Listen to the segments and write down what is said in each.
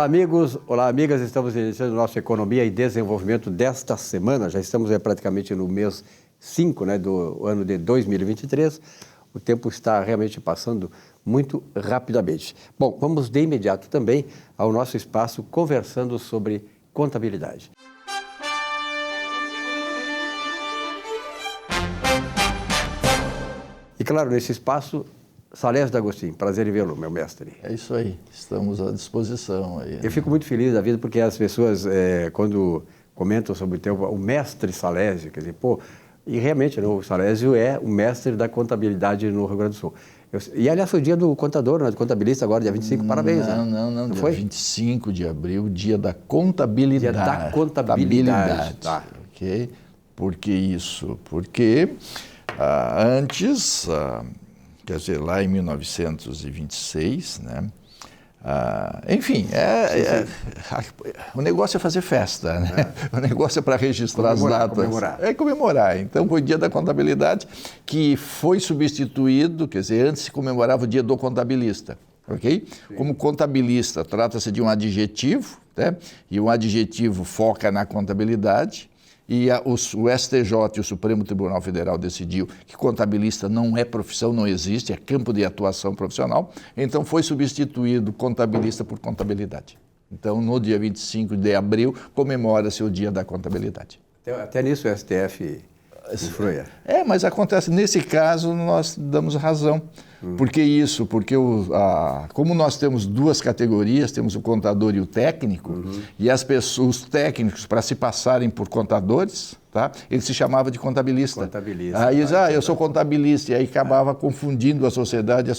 Olá, amigos. Olá, amigas. Estamos iniciando nossa Economia e Desenvolvimento desta semana. Já estamos praticamente no mês 5, do ano de 2023. O tempo está realmente passando muito rapidamente. Bom, vamos de imediato também ao nosso espaço conversando sobre contabilidade. E claro, nesse espaço, Salésio D'Agostin, prazer em vê-lo, meu mestre. É isso aí, estamos à disposição aí. Eu fico muito feliz da vida porque as pessoas, quando comentam sobre o mestre Salésio, quer dizer, e realmente o Salésio é o mestre da contabilidade no Rio Grande do Sul. E aliás, foi o dia do contador, do contabilista agora, dia 25, parabéns. Não, dia foi? 25 de abril, dia da contabilidade. Dia da contabilidade. Tá. Ok? Por que isso? Porque antes, quer dizer, lá em 1926, né? Enfim, o negócio é fazer festa, né? O negócio é para registrar as datas. Comemorar. É comemorar. Então, foi o dia da contabilidade que foi substituído, quer dizer, antes se comemorava o dia do contabilista, ok? Sim. Como contabilista, trata-se de um adjetivo, né? E um adjetivo foca na contabilidade. E o STJ e o Supremo Tribunal Federal decidiu que contabilista não é profissão, não existe, é campo de atuação profissional. Então foi substituído contabilista por contabilidade. Então no dia 25 de abril comemora-se o dia da contabilidade. Até nisso o STF influi. Mas acontece, nesse caso nós damos razão. Por que isso? Porque como nós temos duas categorias, temos o contador e o técnico, e os técnicos, para se passarem por contadores, tá? Eles se chamavam de contabilista. Aí eles, eu sou contabilista, e aí acabava confundindo a sociedade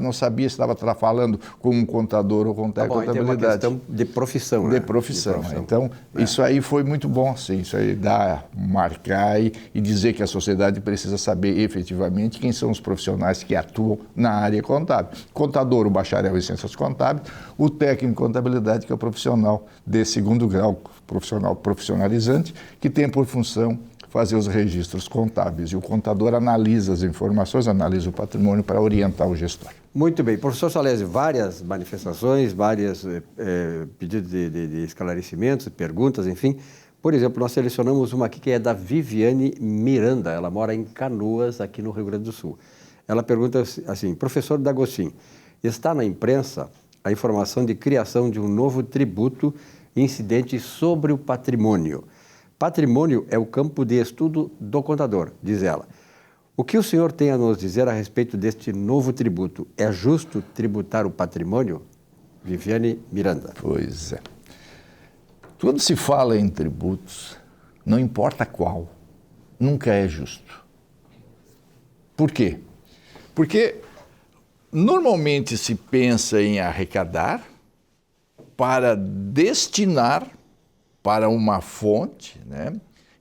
não sabia se estava falando com um contador ou com contabilidade. Tem uma questão de profissão, né? De profissão. Então, isso aí foi muito bom, sim. Isso aí dá, marcar e dizer que a sociedade precisa saber efetivamente quem são os profissionais que atuam na área contábil. Contador, o bacharel em ciências contábeis, o técnico em contabilidade, que é o profissional de segundo grau, profissional profissionalizante, que tem por função fazer os registros contábeis. E o contador analisa as informações, analisa o patrimônio para orientar o gestor. Muito bem. Professor Salésio, várias manifestações, vários pedidos de esclarecimentos, perguntas, enfim. Por exemplo, nós selecionamos uma aqui que é da Viviane Miranda. Ela mora em Canoas, aqui no Rio Grande do Sul. Ela pergunta assim: professor D'Agostin, está na imprensa a informação de criação de um novo tributo incidente sobre o patrimônio. Patrimônio é o campo de estudo do contador, diz ela. O que o senhor tem a nos dizer a respeito deste novo tributo? É justo tributar o patrimônio? Viviane Miranda. Pois é. Quando se fala em tributos, não importa qual, nunca é justo. Por quê? Porque normalmente se pensa em arrecadar para destinar para uma fonte, né?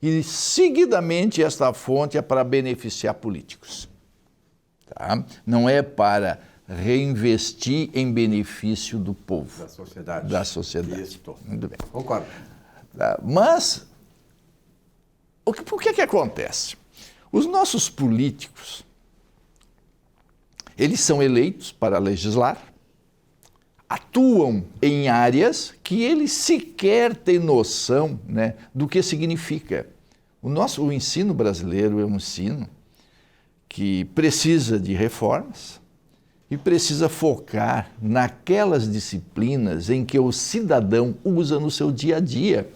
E seguidamente esta fonte é para beneficiar políticos. Tá? Não é para reinvestir em benefício do povo. Da sociedade. Isso. Muito bem. Concordo. Mas, o que acontece? Os nossos políticos, eles são eleitos para legislar, atuam em áreas que eles sequer têm noção, né, do que significa. O ensino brasileiro é um ensino que precisa de reformas e precisa focar naquelas disciplinas em que o cidadão usa no seu dia a dia.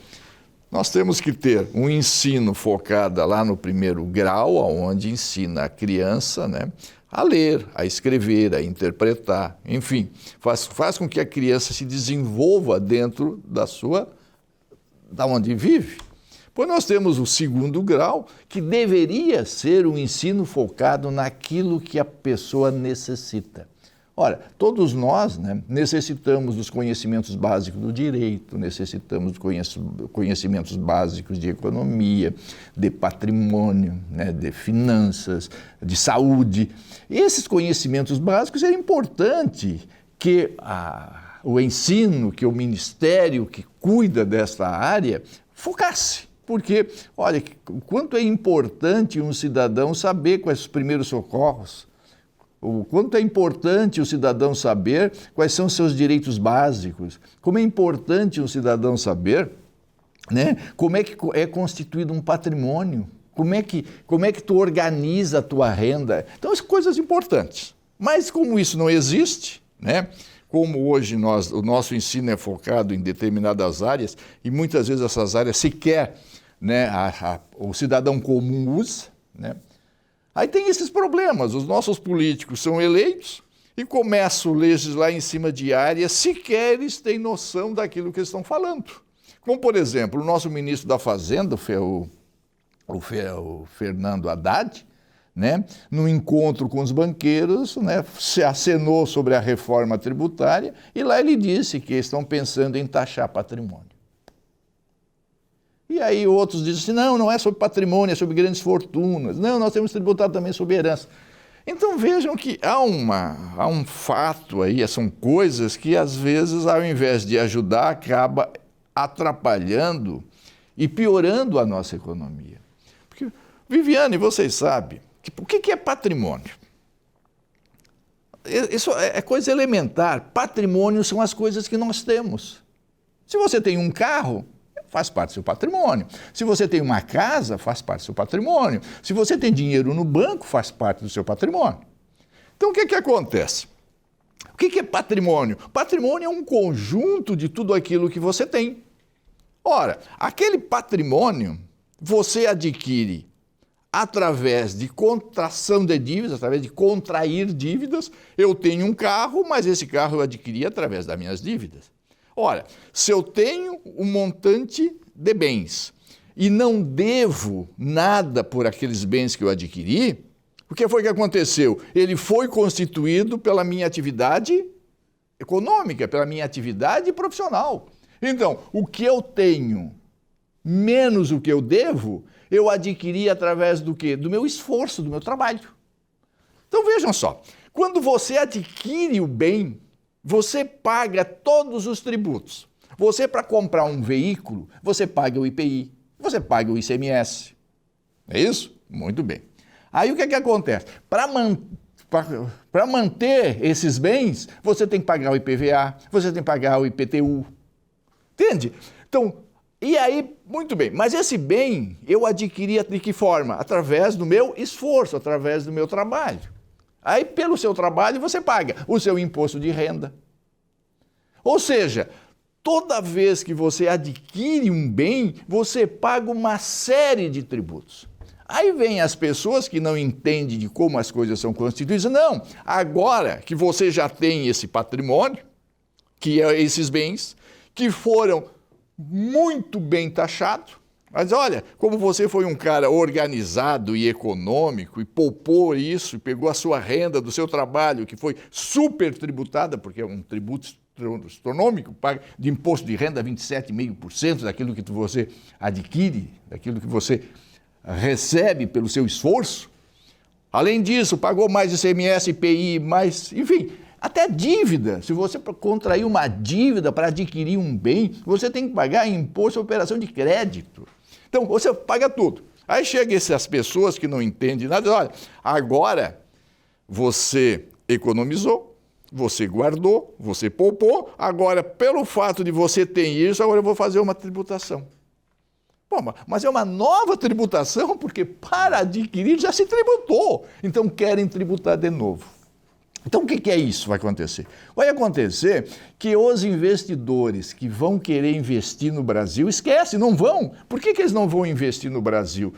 Nós temos que ter um ensino focado lá no primeiro grau, onde ensina a criança, né, a ler, a escrever, a interpretar, enfim, faz com que a criança se desenvolva dentro da onde vive. Pois nós temos o segundo grau, que deveria ser um ensino focado naquilo que a pessoa necessita. Ora, todos nós, né, necessitamos dos conhecimentos básicos do direito, necessitamos dos conhecimentos básicos de economia, de patrimônio, né, de finanças, de saúde. E esses conhecimentos básicos é importante que o ensino, que o ministério que cuida desta área focasse. Porque, olha, o quanto é importante um cidadão saber quais os primeiros socorros, o quanto é importante o cidadão saber quais são os seus direitos básicos, como é importante um cidadão saber, né, como é que é constituído um patrimônio, como é que tu organiza a tua renda. Então, são coisas importantes. Mas como isso não existe, né, como hoje o nosso ensino é focado em determinadas áreas, e muitas vezes essas áreas sequer, né, o cidadão comum usa, né, aí tem esses problemas. Os nossos políticos são eleitos e começam a legislar em cima de áreas, sequer eles têm noção daquilo que eles estão falando. Como, por exemplo, o nosso ministro da Fazenda, o Fernando Haddad, né, no encontro com os banqueiros, né, se acenou sobre a reforma tributária e lá ele disse que estão pensando em taxar patrimônio. E aí outros dizem assim, não é sobre patrimônio, é sobre grandes fortunas. Não, nós temos que tributar também sobre herança. Então vejam que há um fato aí, são coisas que às vezes, ao invés de ajudar, acaba atrapalhando e piorando a nossa economia. Porque, Viviane, vocês sabem, o que é patrimônio? Isso é coisa elementar. Patrimônio são as coisas que nós temos. Se você tem um carro, faz parte do seu patrimônio. Se você tem uma casa, faz parte do seu patrimônio. Se você tem dinheiro no banco, faz parte do seu patrimônio. Então, o que acontece? O que é patrimônio? Patrimônio é um conjunto de tudo aquilo que você tem. Ora, aquele patrimônio você adquire através de contração de dívidas, através de contrair dívidas. Eu tenho um carro, mas esse carro eu adquiri através das minhas dívidas. Ora, se eu tenho um montante de bens e não devo nada por aqueles bens que eu adquiri, o que foi que aconteceu? Ele foi constituído pela minha atividade econômica, pela minha atividade profissional. Então, o que eu tenho menos o que eu devo, eu adquiri através do quê? Do meu esforço, do meu trabalho. Então vejam só, quando você adquire o bem, você paga todos os tributos. Você, para comprar um veículo, você paga o IPI, você paga o ICMS. É isso? Muito bem. Aí o que acontece? Para manter esses bens, você tem que pagar o IPVA, você tem que pagar o IPTU. Entende? Então, e aí, muito bem, mas esse bem eu adquiri de que forma? Através do meu esforço, através do meu trabalho. Aí, pelo seu trabalho, você paga o seu imposto de renda. Ou seja, toda vez que você adquire um bem, você paga uma série de tributos. Aí vem as pessoas que não entendem de como as coisas são constituídas. Não, agora que você já tem esse patrimônio, que é esses bens, que foram muito bem taxados, mas olha, como você foi um cara organizado e econômico e poupou isso, e pegou a sua renda do seu trabalho, que foi super tributada, porque é um tributo astronômico, paga de imposto de renda 27,5% daquilo que você adquire, daquilo que você recebe pelo seu esforço. Além disso, pagou mais ICMS, IPI, mais, enfim, até dívida. Se você contrair uma dívida para adquirir um bem, você tem que pagar imposto sobre operação de crédito. Então, você paga tudo. Aí chegam essas pessoas que não entendem nada, olha, agora você economizou, você guardou, você poupou, agora, pelo fato de você ter isso, agora eu vou fazer uma tributação. Pô, mas é uma nova tributação, porque para adquirir já se tributou. Então, querem tributar de novo. Então, o que é isso vai acontecer? Vai acontecer que os investidores que vão querer investir no Brasil, esquece, não vão. Por que eles não vão investir no Brasil?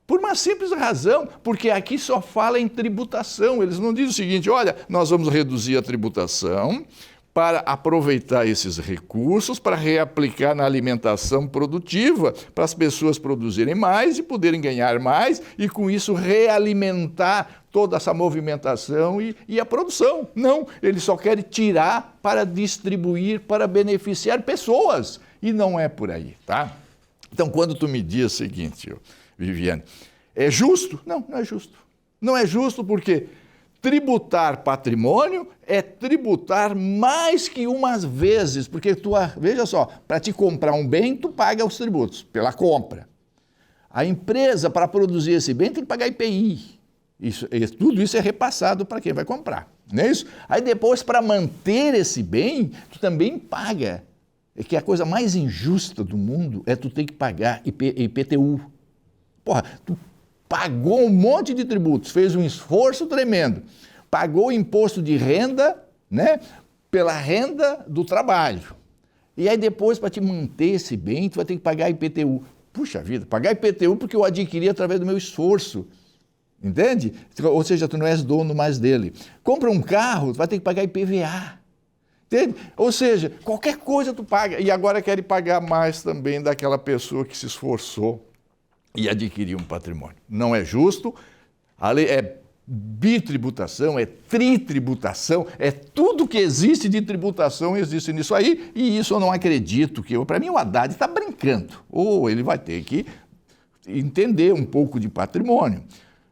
Por uma simples razão, porque aqui só fala em tributação. Eles não dizem o seguinte, olha, nós vamos reduzir a tributação para aproveitar esses recursos, para reaplicar na alimentação produtiva, para as pessoas produzirem mais e poderem ganhar mais e, com isso, realimentar toda essa movimentação e a produção. Não, eles só querem tirar para distribuir, para beneficiar pessoas. E não é por aí, tá? Então, quando tu me diz o seguinte, Viviane, é justo? Não, não é justo. Não é justo porque tributar patrimônio é tributar mais que umas vezes, porque veja só, para te comprar um bem, tu paga os tributos pela compra. A empresa, para produzir esse bem, tem que pagar IPI. Tudo isso é repassado para quem vai comprar, não é isso? Aí depois, para manter esse bem, tu também paga. É que a coisa mais injusta do mundo é tu ter que pagar IPTU. Porra, tu pagou um monte de tributos, fez um esforço tremendo, pagou o imposto de renda, né, pela renda do trabalho. E aí depois, para te manter esse bem, tu vai ter que pagar IPTU. Puxa vida, pagar IPTU porque eu adquiri através do meu esforço. Entende? Ou seja, tu não és dono mais dele. Compra um carro, tu vai ter que pagar IPVA. Entende? Ou seja, qualquer coisa tu paga. E agora querem pagar mais também daquela pessoa que se esforçou e adquiriu um patrimônio. Não é justo. A lei é bitributação, é tritributação, é tudo que existe de tributação existe nisso aí, e isso eu não acredito que... Para mim o Haddad está brincando. Ou ele vai ter que entender um pouco de patrimônio.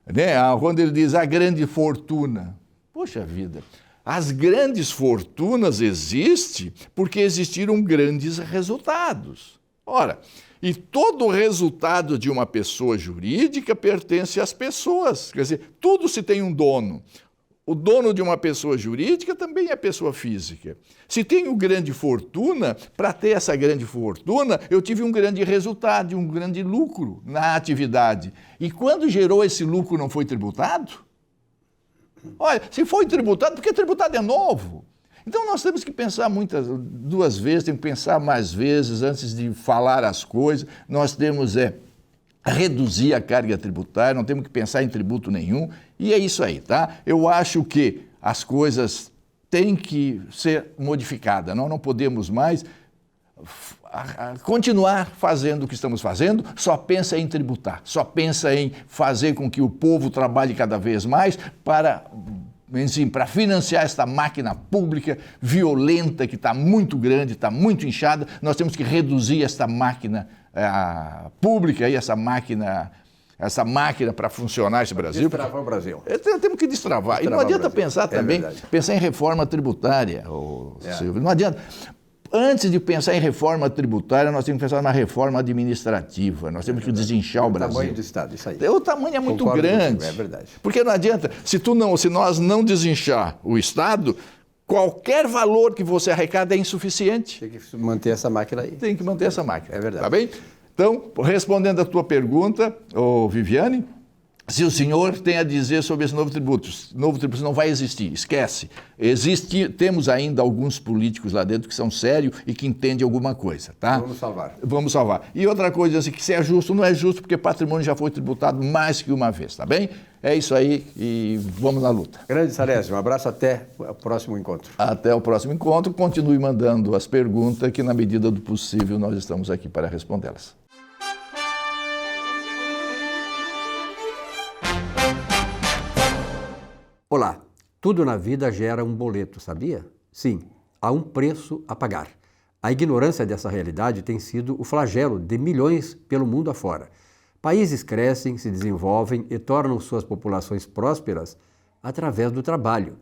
Né? Quando ele diz a grande fortuna, poxa vida, as grandes fortunas existem porque existiram grandes resultados. Ora, e todo o resultado de uma pessoa jurídica pertence às pessoas, quer dizer, tudo se tem um dono. O dono de uma pessoa jurídica também é pessoa física. Se tenho grande fortuna, para ter essa grande fortuna, eu tive um grande resultado, um grande lucro na atividade. E quando gerou esse lucro não foi tributado? Olha, se foi tributado, porque tributado é novo. Então nós temos que pensar duas vezes, temos que pensar mais vezes antes de falar as coisas. Nós temos reduzir a carga tributária, não temos que pensar em tributo nenhum, e é isso aí, tá? Eu acho que as coisas têm que ser modificadas, nós não podemos mais continuar fazendo o que estamos fazendo, só pensa em tributar, só pensa em fazer com que o povo trabalhe cada vez mais para financiar esta máquina pública violenta que está muito grande, está muito inchada. Nós temos que reduzir esta máquina pública e essa máquina para funcionar esse Brasil. Destravar o Brasil. Temos que destravar. E não adianta pensar também, pensar em reforma tributária, Silvio. Não adianta. Antes de pensar em reforma tributária, nós temos que pensar na reforma administrativa. Nós temos que desinchar o Brasil. O tamanho do Estado, isso aí. O tamanho é muito grande. É verdade. Porque não adianta, se nós não desinchar o Estado, qualquer valor que você arrecada é insuficiente. Tem que manter essa máquina aí. Tem que manter essa máquina. É verdade. Tá bem? Então, respondendo a tua pergunta, Viviane, se o senhor tem a dizer sobre esse novo tributo não vai existir, esquece. Temos ainda alguns políticos lá dentro que são sérios e que entendem alguma coisa, tá? Vamos salvar. Vamos salvar. E outra coisa, assim, que se é justo, não é justo, porque patrimônio já foi tributado mais que uma vez, tá bem? É isso aí e vamos na luta. Grande Salésio, um abraço até o próximo encontro. Até o próximo encontro. Continue mandando as perguntas que, na medida do possível, nós estamos aqui para respondê-las. Olá, tudo na vida gera um boleto, sabia? Sim, há um preço a pagar. A ignorância dessa realidade tem sido o flagelo de milhões pelo mundo afora. Países crescem, se desenvolvem e tornam suas populações prósperas através do trabalho.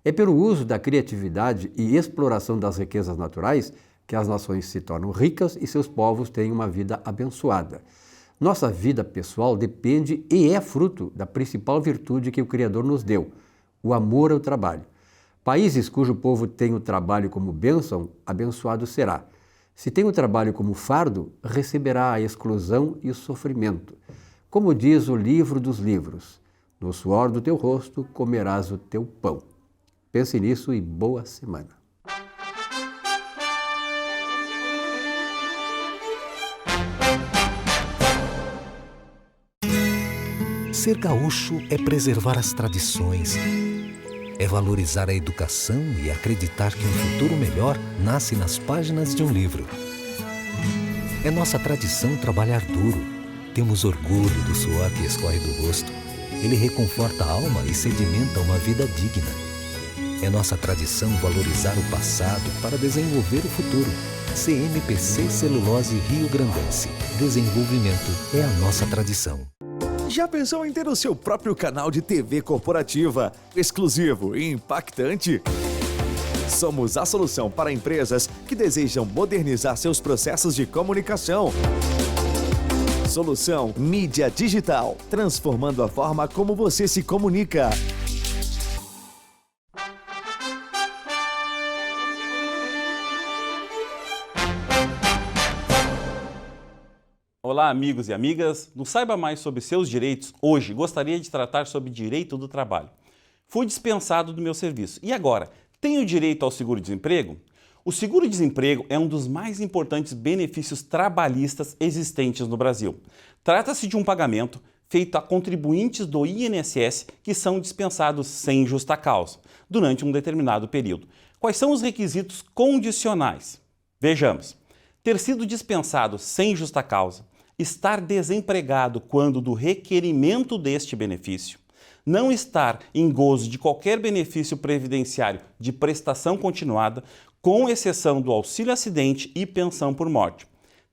É pelo uso da criatividade e exploração das riquezas naturais que as nações se tornam ricas e seus povos têm uma vida abençoada. Nossa vida pessoal depende e é fruto da principal virtude que o Criador nos deu, o amor ao trabalho. Países cujo povo tem o trabalho como bênção, abençoado será. Se tem o trabalho como fardo, receberá a exclusão e o sofrimento. Como diz o livro dos livros, no suor do teu rosto comerás o teu pão. Pense nisso e boa semana. Ser gaúcho é preservar as tradições, é valorizar a educação e acreditar que um futuro melhor nasce nas páginas de um livro. É nossa tradição trabalhar duro. Temos orgulho do suor que escorre do rosto. Ele reconforta a alma e sedimenta uma vida digna. É nossa tradição valorizar o passado para desenvolver o futuro. CMPC Celulose Rio Grandense. Desenvolvimento é a nossa tradição. Já pensou em ter o seu próprio canal de TV corporativa, exclusivo e impactante? Somos a solução para empresas que desejam modernizar seus processos de comunicação. Solução Mídia Digital, transformando a forma como você se comunica. Olá, amigos e amigas. No Saiba Mais sobre seus direitos, hoje gostaria de tratar sobre direito do trabalho. Fui dispensado do meu serviço. E agora, tenho direito ao seguro-desemprego? O seguro-desemprego é um dos mais importantes benefícios trabalhistas existentes no Brasil. Trata-se de um pagamento feito a contribuintes do INSS que são dispensados sem justa causa, durante um determinado período. Quais são os requisitos condicionais? Vejamos. Ter sido dispensado sem justa causa, estar desempregado quando do requerimento deste benefício, não estar em gozo de qualquer benefício previdenciário de prestação continuada, com exceção do auxílio acidente e pensão por morte,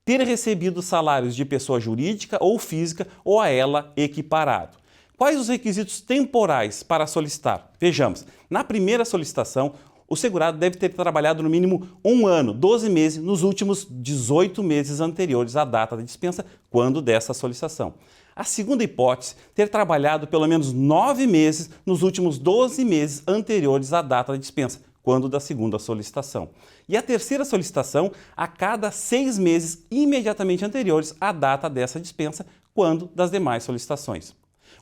ter recebido salários de pessoa jurídica ou física ou a ela equiparado. Quais os requisitos temporais para solicitar? Vejamos, na primeira solicitação, o segurado deve ter trabalhado no mínimo 1 ano, 12 meses, nos últimos 18 meses anteriores à data da dispensa, quando dessa solicitação. A segunda hipótese, ter trabalhado pelo menos 9 meses nos últimos 12 meses anteriores à data da dispensa, quando da segunda solicitação. E a terceira solicitação, a cada 6 meses imediatamente anteriores à data dessa dispensa, quando das demais solicitações.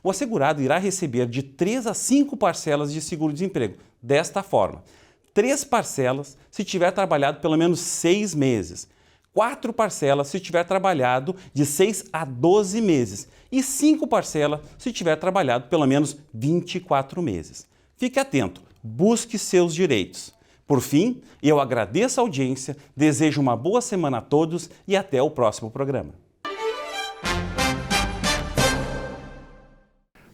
O assegurado irá receber de 3 a 5 parcelas de seguro-desemprego, desta forma: 3 parcelas se tiver trabalhado pelo menos 6 meses, 4 parcelas se tiver trabalhado de 6 a 12 meses e 5 parcelas se tiver trabalhado pelo menos 24 meses. Fique atento, busque seus direitos. Por fim, eu agradeço a audiência, desejo uma boa semana a todos e até o próximo programa.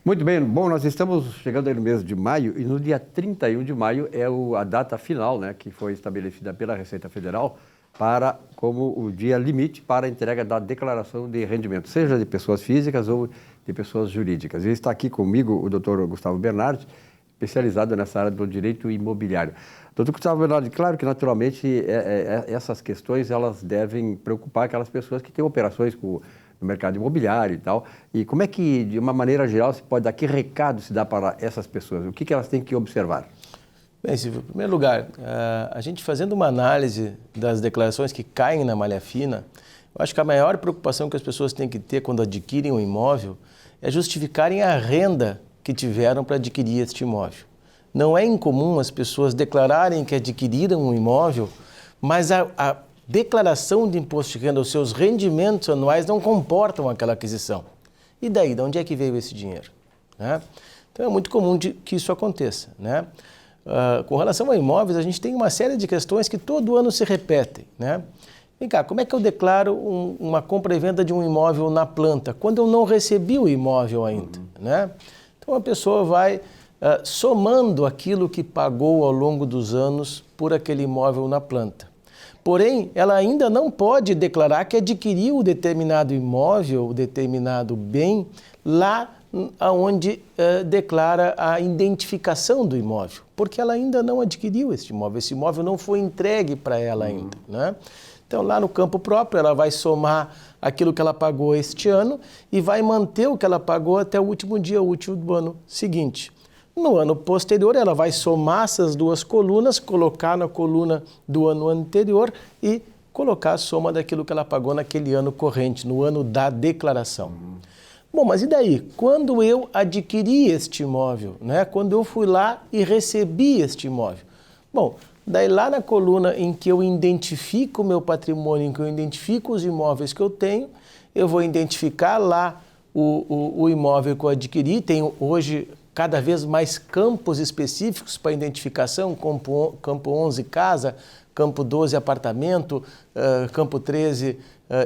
Muito bem, bom, nós estamos chegando aí no mês de maio e no dia 31 de maio é a data final, né, que foi estabelecida pela Receita Federal como o dia limite para a entrega da declaração de rendimento, seja de pessoas físicas ou de pessoas jurídicas. E está aqui comigo o Dr. Gustavo Bernardi, especializado nessa área do direito imobiliário. Dr. Gustavo Bernardi, claro que naturalmente essas questões elas devem preocupar aquelas pessoas que têm operações no mercado imobiliário e tal. E como é que, de uma maneira geral, se pode dar, que recado se dá para essas pessoas? O que elas têm que observar? Bem, Silvio, em primeiro lugar, a gente fazendo uma análise das declarações que caem na malha fina, eu acho que a maior preocupação que as pessoas têm que ter quando adquirem um imóvel é justificarem a renda que tiveram para adquirir este imóvel. Não é incomum as pessoas declararem que adquiriram um imóvel, mas a declaração de imposto de renda, os seus rendimentos anuais não comportam aquela aquisição. E daí, de onde é que veio esse dinheiro? Né? Então é muito comum que isso aconteça. Né? Com relação a imóveis, a gente tem uma série de questões que todo ano se repetem. Né? Vem cá, como é que eu declaro uma compra e venda de um imóvel na planta, quando eu não recebi o imóvel ainda? Né? Então a pessoa vai somando aquilo que pagou ao longo dos anos por aquele imóvel na planta. Porém, ela ainda não pode declarar que adquiriu o determinado imóvel, o determinado bem, lá onde declara a identificação do imóvel, porque ela ainda não adquiriu esse imóvel não foi entregue para ela ainda. Né? Então, lá no campo próprio, ela vai somar aquilo que ela pagou este ano e vai manter o que ela pagou até o último dia útil do ano seguinte. No ano posterior, ela vai somar essas duas colunas, colocar na coluna do ano anterior e colocar a soma daquilo que ela pagou naquele ano corrente, no ano da declaração. Bom, mas e daí? Quando eu adquiri este imóvel, né? Quando eu fui lá e recebi este imóvel? Bom, daí lá na coluna em que eu identifico o meu patrimônio, em que eu identifico os imóveis que eu tenho, eu vou identificar lá o imóvel que eu adquiri. Tenho hoje cada vez mais campos específicos para identificação, campo 11 casa, campo 12 apartamento, campo 13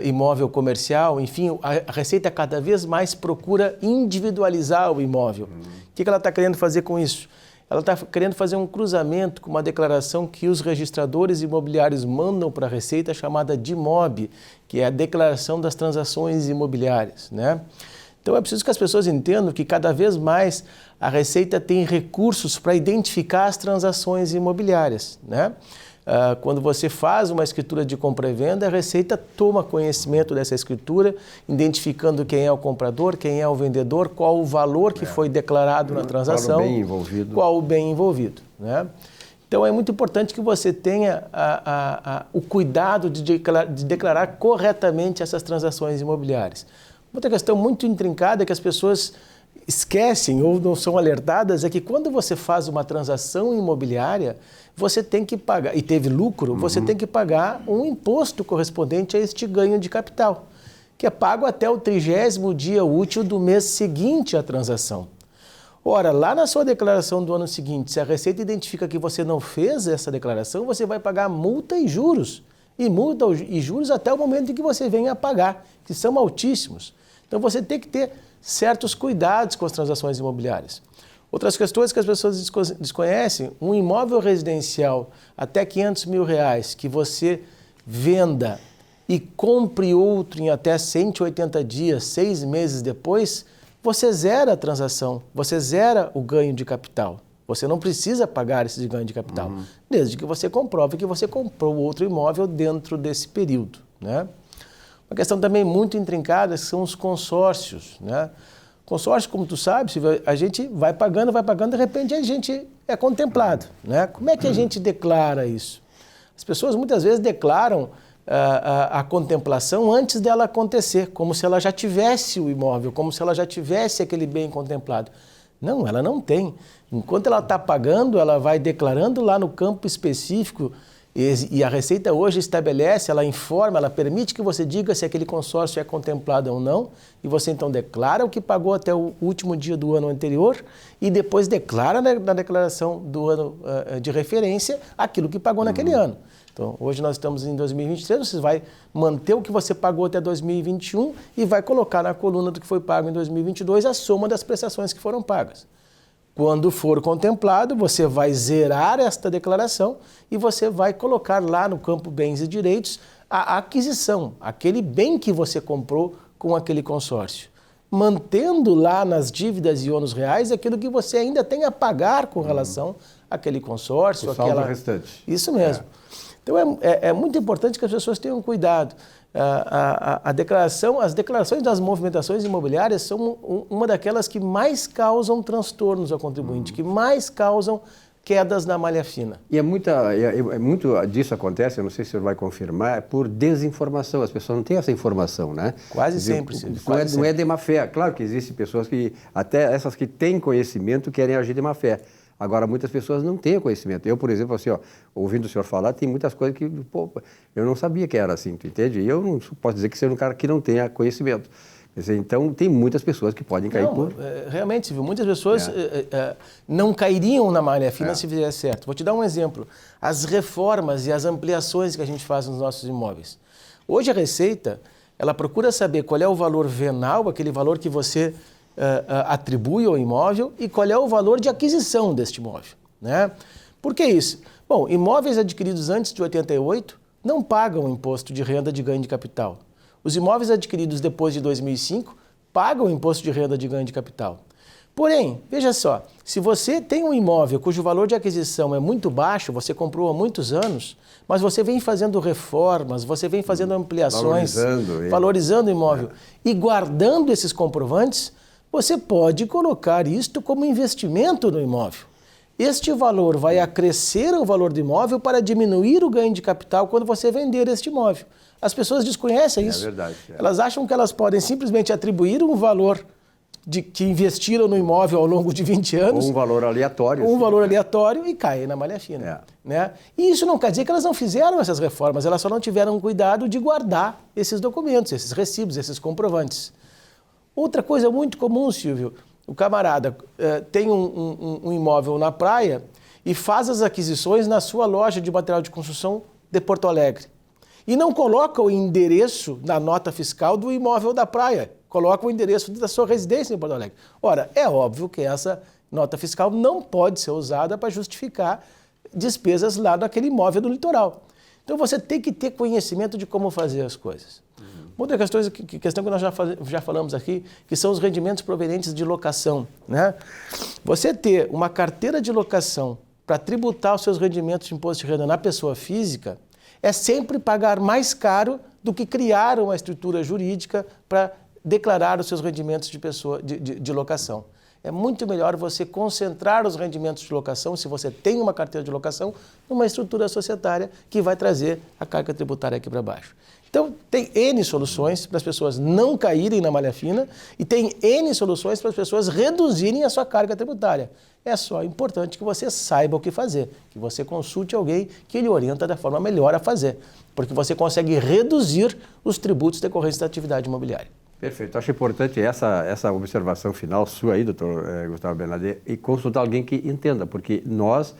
imóvel comercial, enfim, a Receita cada vez mais procura individualizar o imóvel. O que ela está querendo fazer com isso? Ela está querendo fazer um cruzamento com uma declaração que os registradores imobiliários mandam para a Receita, chamada DIMOB, que é a Declaração das Transações Imobiliárias, né? Então é preciso que as pessoas entendam que cada vez mais a Receita tem recursos para identificar as transações imobiliárias, né? Quando você faz uma escritura de compra e venda, a Receita toma conhecimento dessa escritura, identificando quem é o comprador, quem é o vendedor, qual o valor que foi declarado na transação, qual o bem envolvido. Né? Então é muito importante que você tenha o cuidado de declarar corretamente essas transações imobiliárias. Outra questão muito intrincada que as pessoas esquecem ou não são alertadas é que quando você faz uma transação imobiliária, você tem que pagar, e teve lucro, você tem que pagar um imposto correspondente a este ganho de capital, que é pago até o 30º dia útil do mês seguinte à transação. Ora, lá na sua declaração do ano seguinte, se a Receita identifica que você não fez essa declaração, você vai pagar multa e juros. E multa e juros até o momento em que você venha a pagar, que são altíssimos. Então você tem que ter certos cuidados com as transações imobiliárias. Outras questões que as pessoas desconhecem, um imóvel residencial até R$500 mil que você venda e compre outro em até 180 dias, 6 meses depois, você zera a transação, você zera o ganho de capital. Você não precisa pagar esse ganho de capital, desde que você comprove que você comprou outro imóvel dentro desse período. Né? Uma questão também muito intrincada são os consórcios. Né? Consórcio, como tu sabes, a gente vai pagando, de repente a gente é contemplado. Né? Como é que a gente declara isso? As pessoas muitas vezes declaram a contemplação antes dela acontecer, como se ela já tivesse o imóvel, como se ela já tivesse aquele bem contemplado. Não, ela não tem. Enquanto ela está pagando, ela vai declarando lá no campo específico e a Receita hoje estabelece, ela informa, ela permite que você diga se aquele consórcio é contemplado ou não e você então declara o que pagou até o último dia do ano anterior e depois declara na declaração do ano de referência aquilo que pagou naquele ano. Então, hoje nós estamos em 2023, você vai manter o que você pagou até 2021 e vai colocar na coluna do que foi pago em 2022 a soma das prestações que foram pagas. Quando for contemplado, você vai zerar esta declaração e você vai colocar lá no campo bens e direitos a aquisição, aquele bem que você comprou com aquele consórcio, mantendo lá nas dívidas e ônus reais aquilo que você ainda tem a pagar com relação àquele consórcio. O saldo restante. Isso mesmo. Então é muito importante que as pessoas tenham cuidado. As declarações das movimentações imobiliárias são uma daquelas que mais causam transtornos ao contribuinte, que mais causam quedas na malha fina. E muito disso acontece, eu não sei se o senhor vai confirmar, por desinformação. As pessoas não têm essa informação, né? Quase sempre, Silvio. Não é de má fé. Claro que existem pessoas que, até essas que têm conhecimento, querem agir de má fé. Agora, muitas pessoas não têm conhecimento. Eu, por exemplo, assim, ouvindo o senhor falar, tem muitas coisas que, eu não sabia que era assim, tu entende? E eu não posso dizer que seja um cara que não tenha conhecimento. Então, tem muitas pessoas que podem cair por... Realmente, Silvio, muitas pessoas não cairiam na malha fina se fizesse certo. Vou te dar um exemplo. As reformas e as ampliações que a gente faz nos nossos imóveis. Hoje a Receita, ela procura saber qual é o valor venal, aquele valor que você atribui ao imóvel, e qual é o valor de aquisição deste imóvel. Né? Por que isso? Bom, imóveis adquiridos antes de 88 não pagam imposto de renda de ganho de capital. Os imóveis adquiridos depois de 2005 pagam imposto de renda de ganho de capital. Porém, veja só, se você tem um imóvel cujo valor de aquisição é muito baixo, você comprou há muitos anos, mas você vem fazendo reformas, você vem fazendo ampliações, valorizando o imóvel e guardando esses comprovantes, você pode colocar isto como investimento no imóvel. Este valor vai acrescer o valor do imóvel para diminuir o ganho de capital quando você vender este imóvel. As pessoas desconhecem isso. É verdade. Elas acham que elas podem simplesmente atribuir um valor que investiram no imóvel ao longo de 20 anos. Ou um valor aleatório. Um valor aleatório e caem na malha fina. Né? E isso não quer dizer que elas não fizeram essas reformas, elas só não tiveram cuidado de guardar esses documentos, esses recibos, esses comprovantes. Outra coisa muito comum, Silvio, o camarada tem um imóvel na praia e faz as aquisições na sua loja de material de construção de Porto Alegre. E não coloca o endereço na nota fiscal do imóvel da praia, coloca o endereço da sua residência em Porto Alegre. Ora, é óbvio que essa nota fiscal não pode ser usada para justificar despesas lá naquele imóvel do litoral. Então você tem que ter conhecimento de como fazer as coisas. Outra questão que nós já falamos aqui, que são os rendimentos provenientes de locação. Né? Você ter uma carteira de locação para tributar os seus rendimentos de imposto de renda na pessoa física é sempre pagar mais caro do que criar uma estrutura jurídica para declarar os seus rendimentos de locação. É muito melhor você concentrar os rendimentos de locação, se você tem uma carteira de locação, numa estrutura societária que vai trazer a carga tributária aqui para baixo. Então, tem N soluções para as pessoas não caírem na malha fina e tem N soluções para as pessoas reduzirem a sua carga tributária. É só importante que você saiba o que fazer, que você consulte alguém que lhe orienta da forma melhor a fazer, porque você consegue reduzir os tributos decorrentes da atividade imobiliária. Perfeito. Acho importante essa observação final sua aí, doutor Gustavo Bernadette, e consultar alguém que entenda, porque nós,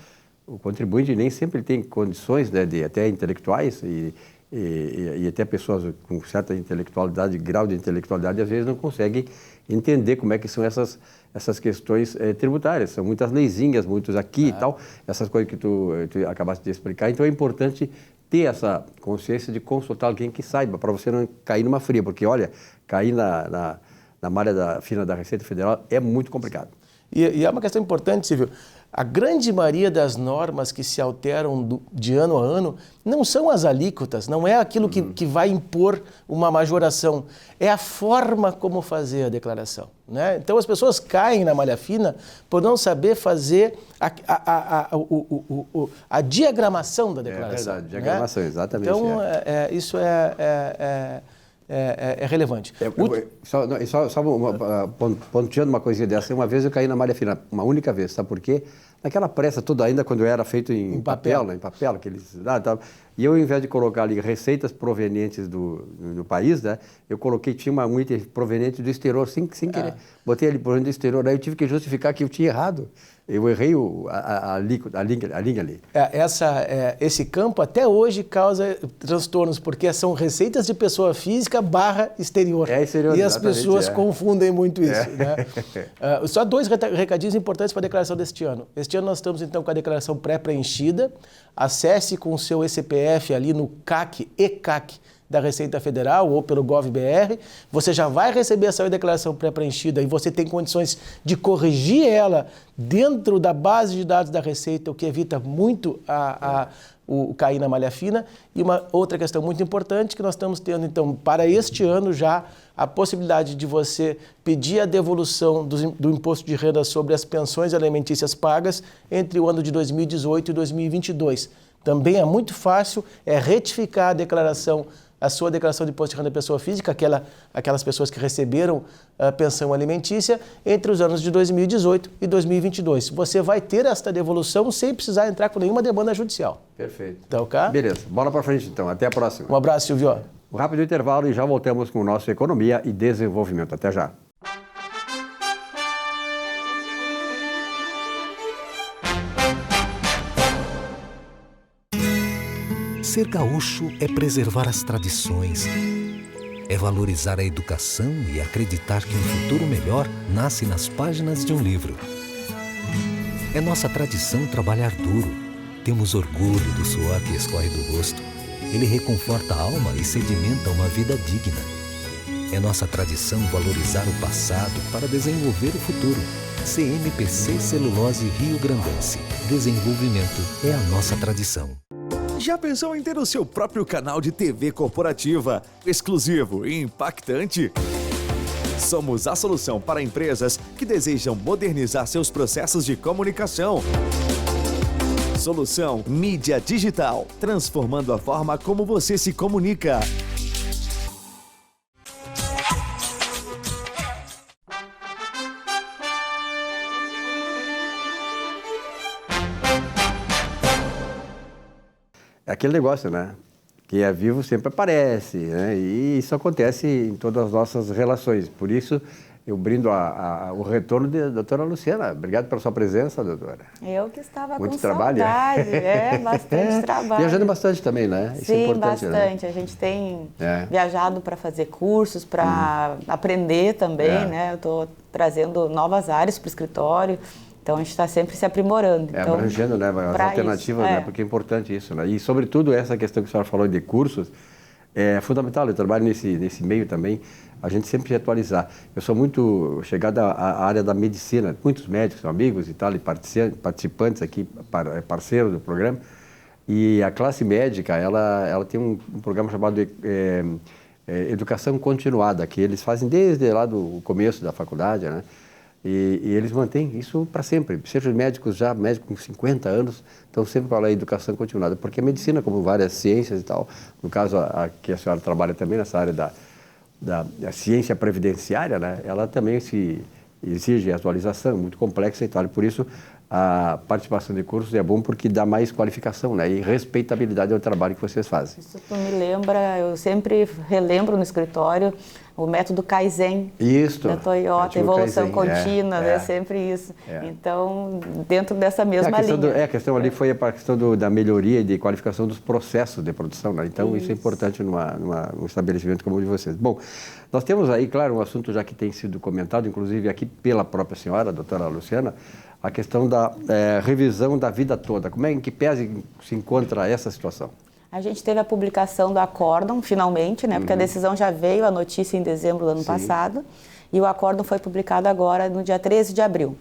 o contribuinte, nem sempre tem condições, né, de até intelectuais e até pessoas com certa intelectualidade, grau de intelectualidade, às vezes não conseguem entender como é que são essas questões tributárias. São muitas leizinhas, muitos aqui e tal, essas coisas que tu acabaste de explicar. Então é importante ter essa consciência de consultar alguém que saiba, para você não cair numa fria, porque olha, cair na malha fina da Receita Federal é muito complicado. E é uma questão importante, Silvio. A grande maioria das normas que se alteram de ano a ano não são as alíquotas, não é aquilo que vai impor uma majoração, é a forma como fazer a declaração, né? Então as pessoas caem na malha fina por não saber fazer a diagramação da declaração. É verdade, diagramação, né? Exatamente. Então isso é relevante. Só pontuando uma coisinha dessa, uma vez eu caí na malha fina, uma única vez, sabe por quê? Naquela pressa toda ainda, quando era feito em papel, aqueles... E eu, ao invés de colocar ali receitas provenientes do país, né, eu coloquei, tinha um item proveniente do exterior, sem querer. Botei ali proveniente do exterior, aí eu tive que justificar que eu tinha errado. Eu errei a linha ali. Esse campo até hoje causa transtornos, porque são receitas de pessoa física / exterior. Exterior, e as pessoas confundem muito isso. Né? Só 2 recadinhos importantes para a declaração deste ano. Este ano nós estamos então com a declaração pré-preenchida. Acesse com o seu ECPF ali no ECAC da Receita Federal ou pelo GovBR, você já vai receber essa declaração pré-preenchida e você tem condições de corrigir ela dentro da base de dados da Receita, o que evita muito o cair na malha fina. E uma outra questão muito importante que nós estamos tendo, então, para este ano já, a possibilidade de você pedir a devolução do imposto de renda sobre as pensões alimentícias pagas entre o ano de 2018 e 2022. Também é muito fácil, é retificar a sua declaração de imposto de renda da pessoa física, aquelas pessoas que receberam a pensão alimentícia entre os anos de 2018 e 2022. Você vai ter esta devolução sem precisar entrar com nenhuma demanda judicial. Perfeito. Tá ok? Beleza, bola para frente então, até a próxima. Um abraço, Silvio. Um rápido intervalo e já voltamos com o nosso Economia e Desenvolvimento. Até já. Ser gaúcho é preservar as tradições, é valorizar a educação e acreditar que um futuro melhor nasce nas páginas de um livro. É nossa tradição trabalhar duro. Temos orgulho do suor que escorre do rosto. Ele reconforta a alma e sedimenta uma vida digna. É nossa tradição valorizar o passado para desenvolver o futuro. CMPC Celulose Rio Grandense. Desenvolvimento é a nossa tradição. Já pensou em ter o seu próprio canal de TV corporativa, exclusivo e impactante? Somos a solução para empresas que desejam modernizar seus processos de comunicação. Solução Mídia Digital, transformando a forma como você se comunica. É aquele negócio, né? Quem é vivo sempre aparece, né? E isso acontece em todas as nossas relações. Por isso, eu brindo o retorno da doutora Luciana. Obrigado pela sua presença, doutora. Eu que estava muito com trabalho, saudade. Bastante trabalho. Viajando bastante também, né? Isso Sim, é importante, bastante. Né? A gente tem viajado para fazer cursos, para aprender também, né? Eu estou trazendo novas áreas para o escritório. Então, a gente está sempre se aprimorando. Então, abrangendo, né, as alternativas, né, porque é importante isso. Né? E, sobretudo, essa questão que a senhora falou de cursos, é fundamental, eu trabalho nesse meio também, a gente sempre se atualizar. Eu sou muito chegado à área da medicina, muitos médicos, amigos e tal, e participantes aqui, parceiros do programa, e a classe médica, ela tem um programa chamado Educação Continuada, que eles fazem desde lá do começo da faculdade, né? E eles mantêm isso para sempre. Sejam médicos com 50 anos, estão sempre para a educação continuada. Porque a medicina, como várias ciências e tal, no caso que a senhora trabalha também nessa área da ciência previdenciária, né? Ela também se exige atualização, muito complexa e tal. E por isso a participação de cursos é bom porque dá mais qualificação, né? E respeitabilidade ao trabalho que vocês fazem. Isso tu me lembra, eu sempre relembro no escritório o método Kaizen da Toyota, evolução contínua, né? Sempre isso. Então, dentro dessa mesma linha. A questão ali foi a questão da melhoria e de qualificação dos processos de produção, né? Então, isso é importante num estabelecimento como o de vocês. Bom, nós temos aí, claro, um assunto já que tem sido comentado, inclusive aqui pela própria senhora, a doutora Luciana, a questão da revisão da vida toda. Como é em que pese se encontra essa situação? A gente teve a publicação do acórdão, finalmente, né? Porque a decisão já veio, a notícia em dezembro do ano passado, e o acórdão foi publicado agora no dia 13 de abril.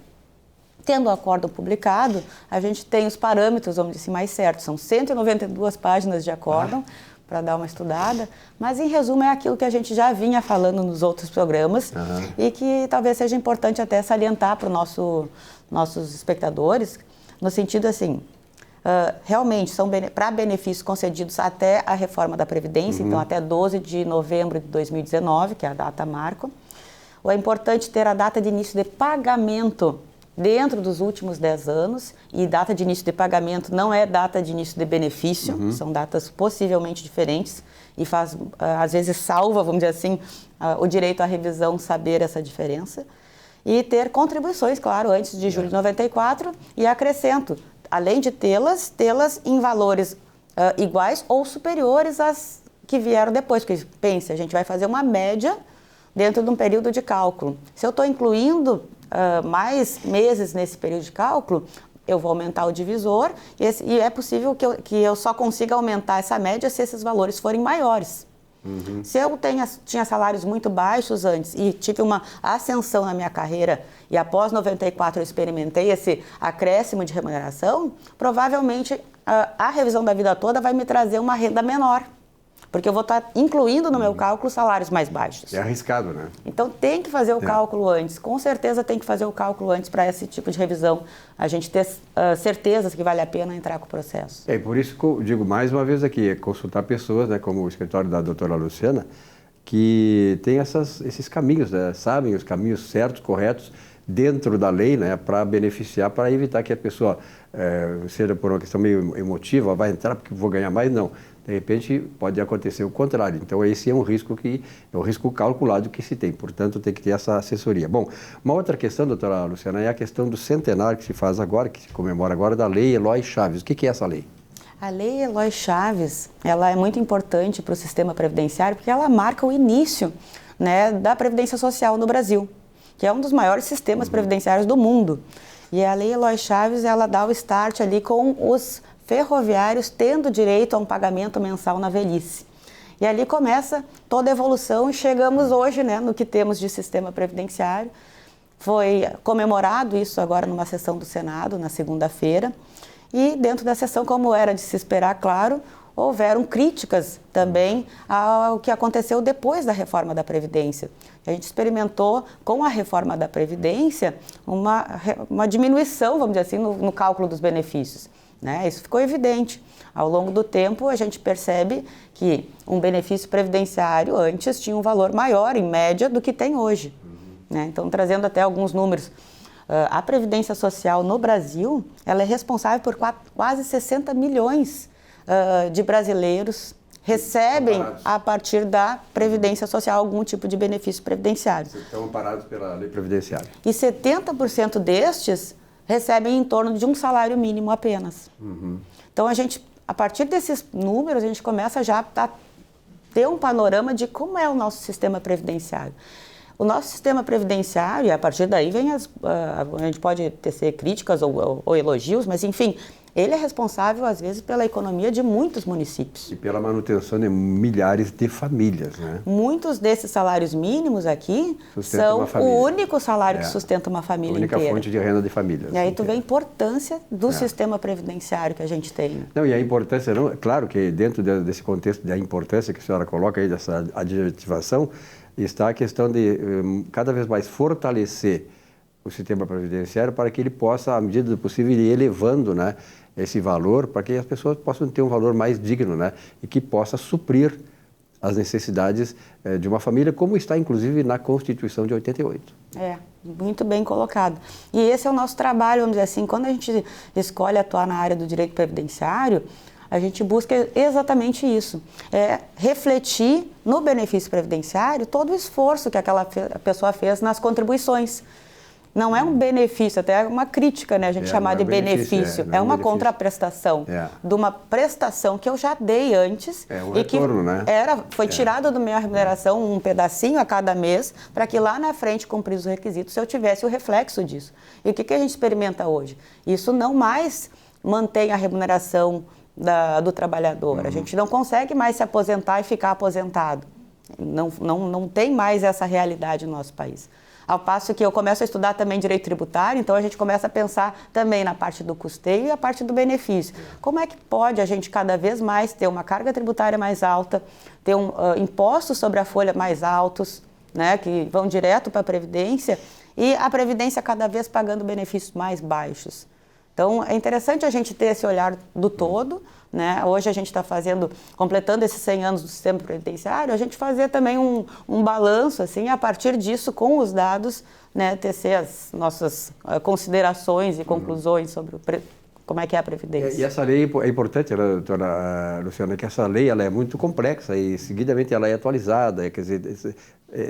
Tendo o acórdão publicado, a gente tem os parâmetros, vamos dizer assim, mais certos. São 192 páginas de acórdão, para dar uma estudada, mas em resumo é aquilo que a gente já vinha falando nos outros programas e que talvez seja importante até salientar para os nossos espectadores, no sentido assim, realmente são para benefícios concedidos até a reforma da Previdência, então até 12 de novembro de 2019, que é a data marco. É importante ter a data de início de pagamento dentro dos últimos 10 anos, e data de início de pagamento não é data de início de benefício, são datas possivelmente diferentes, e faz, às vezes salva, vamos dizer assim, o direito à revisão saber essa diferença. E ter contribuições, claro, antes de julho de 94, e acrescento, além de tê-las em valores iguais ou superiores às que vieram depois, porque pense, a gente vai fazer uma média dentro de um período de cálculo. Se eu estou incluindo mais meses nesse período de cálculo, eu vou aumentar o divisor e é possível que eu só consiga aumentar essa média se esses valores forem maiores. Se eu tinha salários muito baixos antes e tive uma ascensão na minha carreira e após 94 eu experimentei esse acréscimo de remuneração, provavelmente a revisão da vida toda vai me trazer uma renda menor. Porque eu vou estar incluindo no meu cálculo salários mais baixos. É arriscado, né? Então tem que fazer o cálculo antes. Com certeza tem que fazer o cálculo antes para esse tipo de revisão. A gente ter certezas que vale a pena entrar com o processo. É por isso que eu digo mais uma vez aqui, consultar pessoas, né, como o escritório da doutora Luciana, que tem esses caminhos, né, sabem os caminhos certos, corretos, dentro da lei, né, para beneficiar, para evitar que a pessoa, seja por uma questão meio emotiva, vai entrar porque vou ganhar mais, não. De repente, pode acontecer o contrário. Então, esse é um risco calculado que se tem. Portanto, tem que ter essa assessoria. Bom, uma outra questão, doutora Luciana, é a questão do centenário que se faz agora, que se comemora agora, da Lei Eloy Chaves. O que é essa lei? A Lei Eloy Chaves, ela é muito importante para o sistema previdenciário porque ela marca o início, né, da Previdência Social no Brasil, que é um dos maiores sistemas previdenciários do mundo. E a Lei Eloy Chaves, ela dá o start ali com os ferroviários tendo direito a um pagamento mensal na velhice. E ali começa toda a evolução e chegamos hoje, né, no que temos de sistema previdenciário. Foi comemorado isso agora numa sessão do Senado, na segunda-feira. E dentro da sessão, como era de se esperar, claro, houveram críticas também ao que aconteceu depois da reforma da Previdência. A gente experimentou, com a reforma da Previdência, uma diminuição, vamos dizer assim, no cálculo dos benefícios. Né? Isso ficou evidente. Ao longo do tempo, a gente percebe que um benefício previdenciário antes tinha um valor maior, em média, do que tem hoje. Né? Então, trazendo até alguns números, a Previdência Social no Brasil, ela é responsável por quase 60 milhões de brasileiros recebem, a partir da Previdência Social, algum tipo de benefício previdenciário. Estão amparados pela lei previdenciária. E 70% destes recebem em torno de um salário mínimo apenas. Então, a partir desses números, a gente começa já a ter um panorama de como é o nosso sistema previdenciário. O nosso sistema previdenciário, e a partir daí vem a gente pode tecer críticas ou elogios, mas enfim, ele é responsável, às vezes, pela economia de muitos municípios. E pela manutenção de milhares de famílias, né? Muitos desses salários mínimos aqui são o único salário que sustenta uma família inteira. A única fonte de renda de famílias. E aí tu vê a importância do sistema previdenciário que a gente tem. Né? Não, e a importância, claro que dentro desse contexto da importância que a senhora coloca aí, dessa adjetivação, está a questão de cada vez mais fortalecer o sistema previdenciário para que ele possa, à medida do possível, ir elevando, né, esse valor para que as pessoas possam ter um valor mais digno, né, e que possa suprir as necessidades de uma família, como está inclusive na Constituição de 88. Muito bem colocado. E esse é o nosso trabalho, vamos dizer assim, quando a gente escolhe atuar na área do direito previdenciário, a gente busca exatamente isso, refletir no benefício previdenciário todo o esforço que aquela pessoa fez nas contribuições. Não é um benefício, até é uma crítica, né? A gente chamar de benefício. É uma contraprestação de uma prestação que eu já dei antes um retorno, né? Foi tirado da minha remuneração um pedacinho a cada mês para que lá na frente, cumprisse os requisitos, eu tivesse o reflexo disso. E o que a gente experimenta hoje? Isso não mais mantém a remuneração do trabalhador. A gente não consegue mais se aposentar e ficar aposentado. Não tem mais essa realidade no nosso país. Ao passo que eu começo a estudar também direito tributário, então a gente começa a pensar também na parte do custeio e a parte do benefício. Como é que pode a gente cada vez mais ter uma carga tributária mais alta, ter impostos sobre a folha mais altos, né, que vão direto para a Previdência, e a Previdência cada vez pagando benefícios mais baixos. Então, é interessante a gente ter esse olhar do todo, né? Hoje a gente está completando esses 100 anos do sistema previdenciário, a gente fazer também um balanço, assim, a partir disso, com os dados, né, tecer as nossas considerações e conclusões sobre como é que é a Previdência. E essa lei é importante, doutora Luciana, que essa lei ela é muito complexa e, seguidamente, ela é atualizada, quer dizer,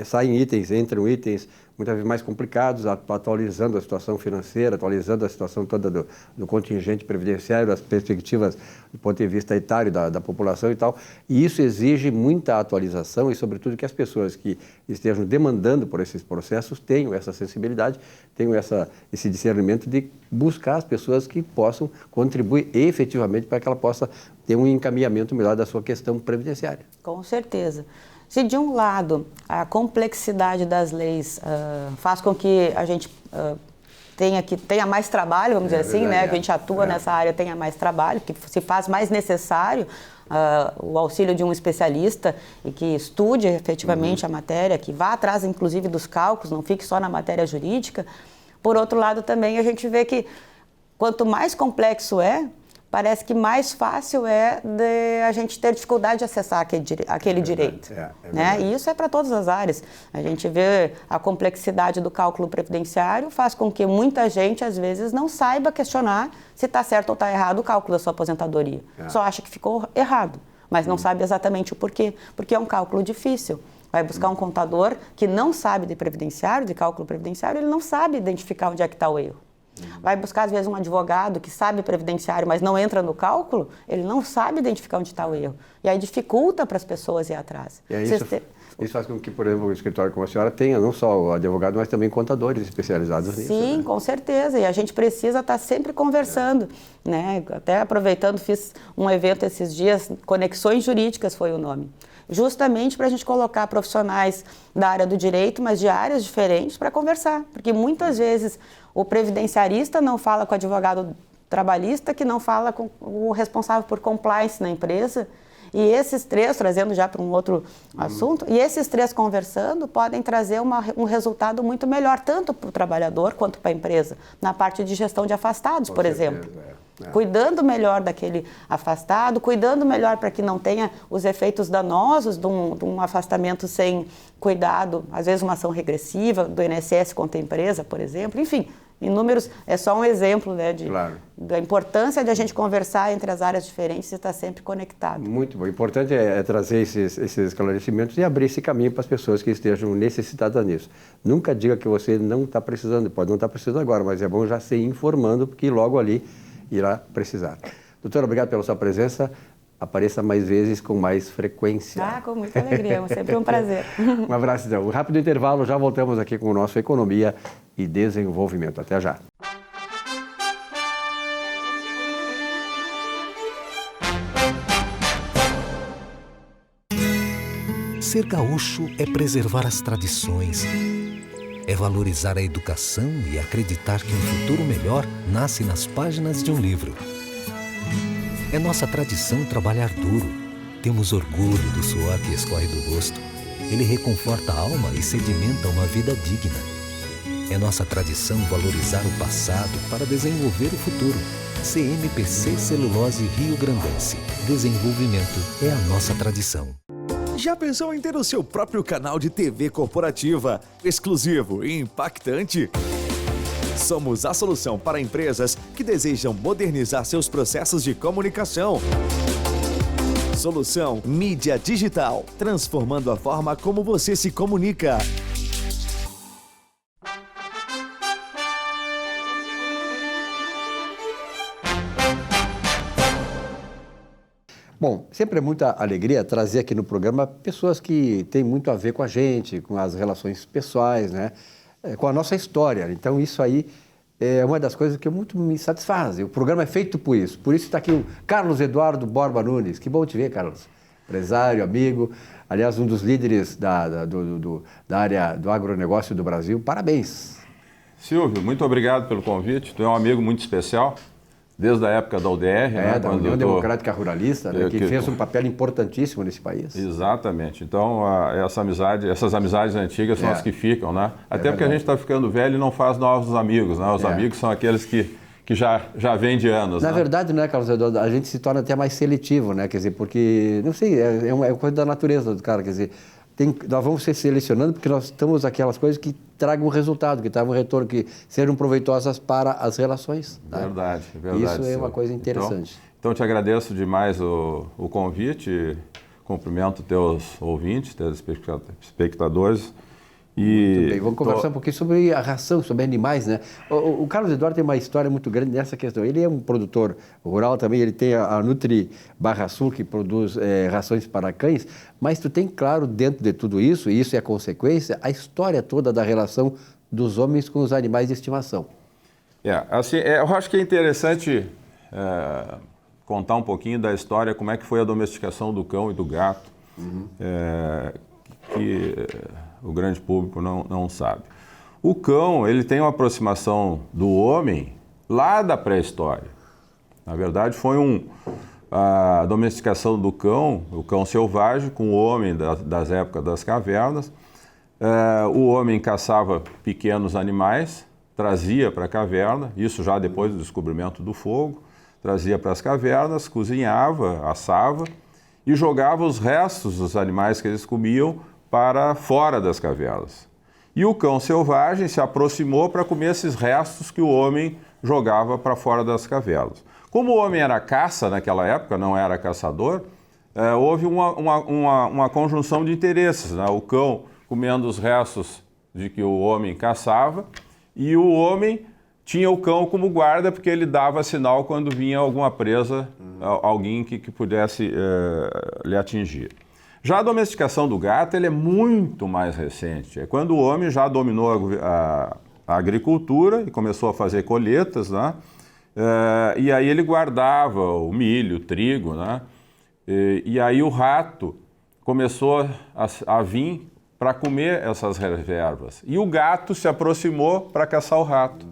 saem itens, entram itens muitas vezes mais complicados, atualizando a situação financeira, atualizando a situação toda do contingente previdenciário, as perspectivas do ponto de vista etário da população e tal. E isso exige muita atualização e, sobretudo, que as pessoas que estejam demandando por esses processos tenham essa sensibilidade, tenham esse discernimento de buscar as pessoas que possam contribuir efetivamente para que ela possa ter um encaminhamento melhor da sua questão previdenciária. Com certeza. Se de um lado a complexidade das leis faz com que a gente tenha mais trabalho, vamos dizer assim, né? Que a gente atua nessa área, tenha mais trabalho, que se faz mais necessário o auxílio de um especialista e que estude efetivamente a matéria, que vá atrás inclusive dos cálculos, não fique só na matéria jurídica. Por outro lado também a gente vê que quanto mais complexo parece que mais fácil de a gente ter dificuldade de acessar aquele direito. Né? E isso é para todas as áreas. A gente vê a complexidade do cálculo previdenciário, faz com que muita gente, às vezes, não saiba questionar se está certo ou está errado o cálculo da sua aposentadoria. Só acha que ficou errado, mas não sabe exatamente o porquê, porque é um cálculo difícil. Vai buscar um contador que não sabe de previdenciário, de cálculo previdenciário, ele não sabe identificar onde é que está o erro. Vai buscar, às vezes, um advogado que sabe previdenciário, mas não entra no cálculo, ele não sabe identificar onde está o erro. E aí dificulta para as pessoas ir atrás. E aí isso faz com que, por exemplo, o escritório como a senhora tenha não só o advogado, mas também contadores especializados nisso. Sim, com certeza. E a gente precisa estar sempre conversando. Né? Até aproveitando, fiz um evento esses dias, Conexões Jurídicas foi o nome. Justamente para a gente colocar profissionais da área do direito, mas de áreas diferentes, para conversar. Porque muitas vezes o previdenciarista não fala com o advogado trabalhista, que não fala com o responsável por compliance na empresa. E esses três, trazendo já para um outro assunto, e esses três conversando podem trazer um resultado muito melhor, tanto para o trabalhador quanto para a empresa, na parte de gestão de afastados, por exemplo. Cuidando melhor daquele afastado, cuidando melhor para que não tenha os efeitos danosos de um afastamento sem cuidado, às vezes uma ação regressiva do INSS contra a empresa, por exemplo, enfim. Inúmeros, é só um exemplo, né, da importância de a gente conversar entre as áreas diferentes e estar sempre conectado. Muito bom. O importante é trazer esses esclarecimentos e abrir esse caminho para as pessoas que estejam necessitadas nisso. Nunca diga que você não está precisando, pode não estar precisando agora, mas é bom já se informando, porque logo ali irá precisar. Doutora, obrigado pela sua presença. apareça mais vezes com mais frequência. Ah, com muita alegria, sempre um prazer. Um abraço, então. Um rápido intervalo, já voltamos aqui com o nosso Economia e Desenvolvimento. Até já. Ser gaúcho é preservar as tradições, é valorizar a educação e acreditar que um futuro melhor nasce nas páginas de um livro. É nossa tradição trabalhar duro. Temos orgulho do suor que escorre do rosto. Ele reconforta a alma e sedimenta uma vida digna. É nossa tradição valorizar o passado para desenvolver o futuro. CMPC Celulose Rio Grandense. Desenvolvimento é a nossa tradição. Já pensou em ter o seu próprio canal de TV corporativa, exclusivo e impactante? Somos a solução para empresas que desejam modernizar seus processos de comunicação. Solução Mídia Digital, transformando a forma como você se comunica. Bom, sempre é muita alegria trazer aqui no programa pessoas que têm muito a ver com a gente, com as relações pessoais, né? Com a nossa história. Então, isso aí é uma das coisas que muito me satisfaz. O programa é feito por isso. Por isso está aqui o Carlos Eduardo Borba Nunes. Que bom te ver, Carlos. Empresário, amigo, aliás, um dos líderes da área do agronegócio do Brasil. Parabéns. Silvio, muito obrigado pelo convite. Tu é um amigo muito especial. Desde a época da UDR, né, da União Democrática Ruralista, né, que fez um papel importantíssimo nesse país. Exatamente. Então, essas amizades antigas são as que ficam, né? Até porque a gente está ficando velho e não faz novos amigos, né? Os amigos são aqueles que já vêm de anos. Na né? verdade, né, Carlos Eduardo, a gente se torna até mais seletivo, né? Quer dizer, porque, não sei, é uma coisa da natureza do cara, quer dizer, nós vamos ser selecionando porque nós estamos aquelas coisas que tragam um resultado, que tragam um retorno, que sejam proveitosas para as relações. Tá? Verdade. Isso é uma coisa interessante. Então te agradeço demais o convite, cumprimento teus ouvintes, teus espectadores. Muito bem, vamos conversar um pouquinho sobre a ração, sobre animais, né? O Carlos Eduardo tem uma história muito grande nessa questão. Ele é um produtor rural também, ele tem a Nutri Barra Sul, que produz rações para cães, mas tu tem, claro, dentro de tudo isso, e isso é consequência, a história toda da relação dos homens com os animais de estimação. Eu acho que é interessante contar um pouquinho da história, como é que foi a domesticação do cão e do gato, que o grande público não sabe. O cão, ele tem uma aproximação do homem lá da pré-história. Na verdade, foi a domesticação do cão, o cão selvagem, com o homem das épocas das cavernas. O homem caçava pequenos animais, trazia para a caverna, isso já depois do descobrimento do fogo, trazia para as cavernas, cozinhava, assava e jogava os restos dos animais que eles comiam para fora das cavernas. E o cão selvagem se aproximou para comer esses restos que o homem jogava para fora das cavernas. Como o homem era caça naquela época, não era caçador, houve uma conjunção de interesses, né? O cão comendo os restos de que o homem caçava e o homem tinha o cão como guarda porque ele dava sinal quando vinha alguma presa, alguém que pudesse lhe atingir. Já a domesticação do gato ele é muito mais recente. É quando o homem já dominou a agricultura e começou a fazer colheitas, né? E aí ele guardava o milho, o trigo, né? E aí o rato começou a vir para comer essas reservas. E o gato se aproximou para caçar o rato.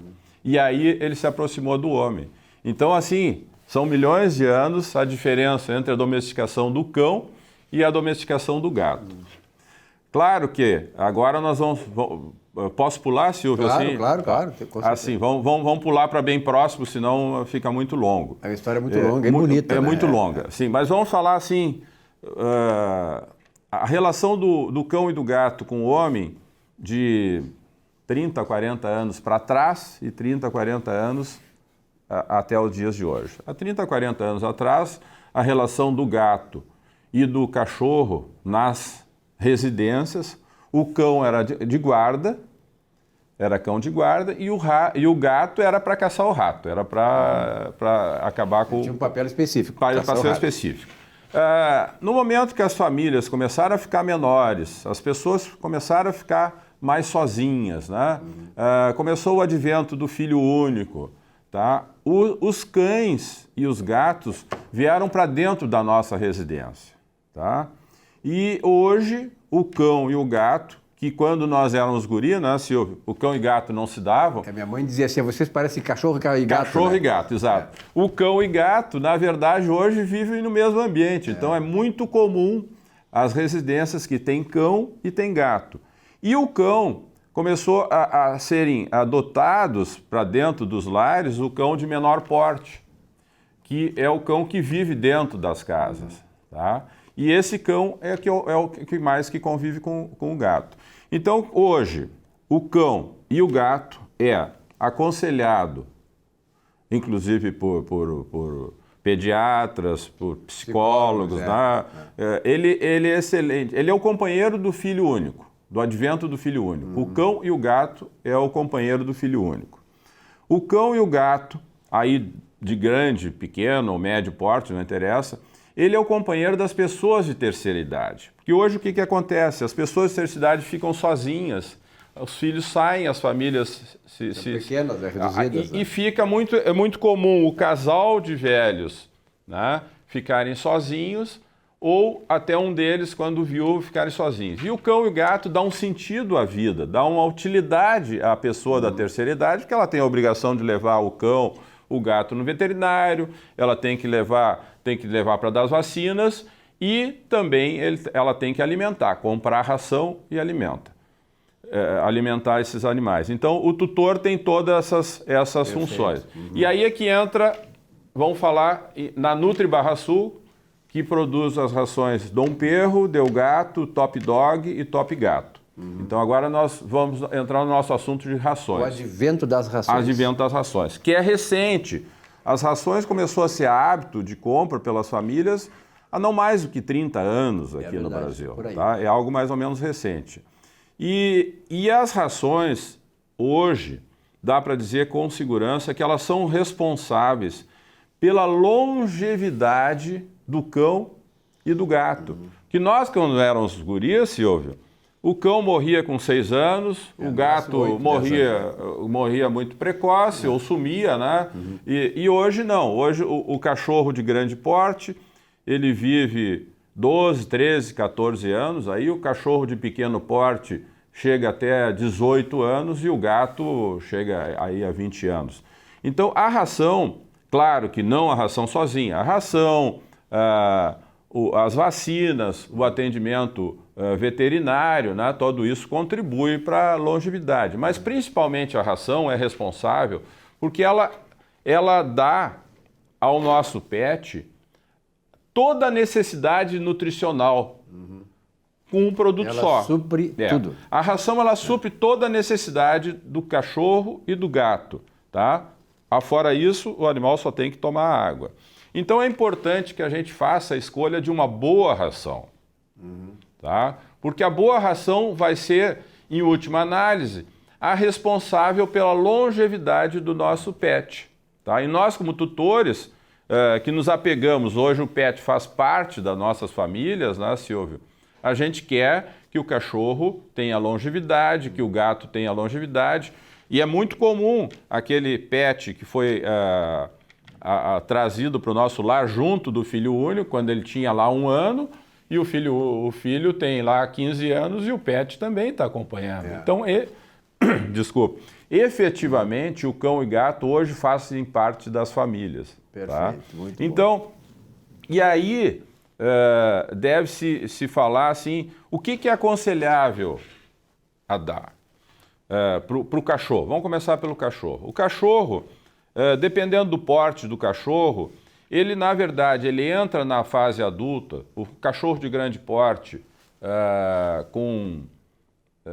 E aí ele se aproximou do homem. Então, assim, são milhões de anos a diferença entre a domesticação do cão e a domesticação do gado. Claro que agora nós vamos... Posso pular, Silvio? Claro, assim? claro. Assim, vamos pular para bem próximo, senão fica muito longo. A história é muito longa, é bonita. É né? muito longa, sim. Mas vamos falar assim, a relação do cão e do gato com o homem de 30, 40 anos para trás e 30, 40 anos até os dias de hoje. Há 30, 40 anos atrás, a relação do gato e do cachorro nas residências, o cão era de guarda, era cão de guarda, e o gato era para caçar o rato, era para acabar com... Tinha um papel específico. Papel específico. No momento que as famílias começaram a ficar menores, as pessoas começaram a ficar mais sozinhas, né? Começou o advento do filho único, tá? Os cães e os gatos vieram para dentro da nossa residência, tá? E hoje o cão e o gato, que quando nós éramos guri, né, Silvio, o cão e gato não se davam. A minha mãe dizia assim, vocês parecem cachorro e gato. Cachorro, né? e gato, exato. O cão e gato, na verdade, hoje vivem no mesmo ambiente. Então é muito comum as residências que têm cão e têm gato. E o cão começou a serem adotados para dentro dos lares o cão de menor porte, que é o cão que vive dentro das casas, tá? E esse cão é o que mais que convive com o gato. Então, hoje, o cão e o gato é aconselhado, inclusive por pediatras, por psicólogos, né? Ele é excelente. Ele é o companheiro do filho único, do advento do filho único. O cão e o gato é o companheiro do filho único. O cão e o gato, aí de grande, pequeno ou médio porte, não interessa, ele é o companheiro das pessoas de terceira idade. Porque hoje o que acontece? As pessoas de terceira idade ficam sozinhas, os filhos saem, as famílias pequenas, reduzidas. E fica muito comum o casal de velhos, né, ficarem sozinhos, ou até um deles, quando viúvo, ficarem sozinhos. E o cão e o gato dão um sentido à vida, dão uma utilidade à pessoa da terceira idade, porque ela tem a obrigação de levar o cão, o gato no veterinário, ela tem que levar para dar as vacinas e também ela tem que alimentar, comprar ração e alimentar esses animais. Então, o tutor tem todas essas funções. E aí é que entra, vamos falar, na Nutri Barra Sul, que produz as rações Dom Perro, Del Gato, Top Dog e Top Gato. Então agora nós vamos entrar no nosso assunto de rações. O advento das rações. Advento das rações, que é recente. As rações começou a ser hábito de compra pelas famílias há não mais do que 30 anos aqui no Brasil. Tá? É algo mais ou menos recente. E as rações, hoje, dá para dizer com segurança que elas são responsáveis pela longevidade do cão e do gato. Que nós, quando éramos gurias, Silvio, o cão morria com 6 anos, o gato morria muito precoce ou sumia, né? E hoje não. Hoje o cachorro de grande porte, ele vive 12, 13, 14 anos. Aí o cachorro de pequeno porte chega até 18 anos e o gato chega aí a 20 anos. Então a ração, claro que não a ração sozinha, a ração, as vacinas, o atendimento veterinário, né? Tudo isso contribui para a longevidade. Mas principalmente a ração é responsável porque ela dá ao nosso pet toda a necessidade nutricional com um produto só. Ela supre tudo. A ração ela supre toda a necessidade do cachorro e do gato, tá? Afora isso, o animal só tem que tomar água. Então é importante que a gente faça a escolha de uma boa ração. Tá? Porque a boa ração vai ser, em última análise, a responsável pela longevidade do nosso pet. Tá? E nós, como tutores, que nos apegamos, hoje o pet faz parte das nossas famílias, né, Silvio? A gente quer que o cachorro tenha longevidade, que o gato tenha longevidade. E é muito comum aquele pet que foi trazido para o nosso lar junto do filho único, quando ele tinha lá 1 ano, e o filho tem lá 15 anos e o pet também está acompanhando. Então, desculpa, efetivamente o cão e gato hoje fazem parte das famílias. Perfeito, tá? muito então, bom. E aí deve-se falar assim, o que é aconselhável a dar para o cachorro? Vamos começar pelo cachorro. O cachorro, dependendo do porte do cachorro, ele, na verdade, ele entra na fase adulta, o cachorro de grande porte, com 1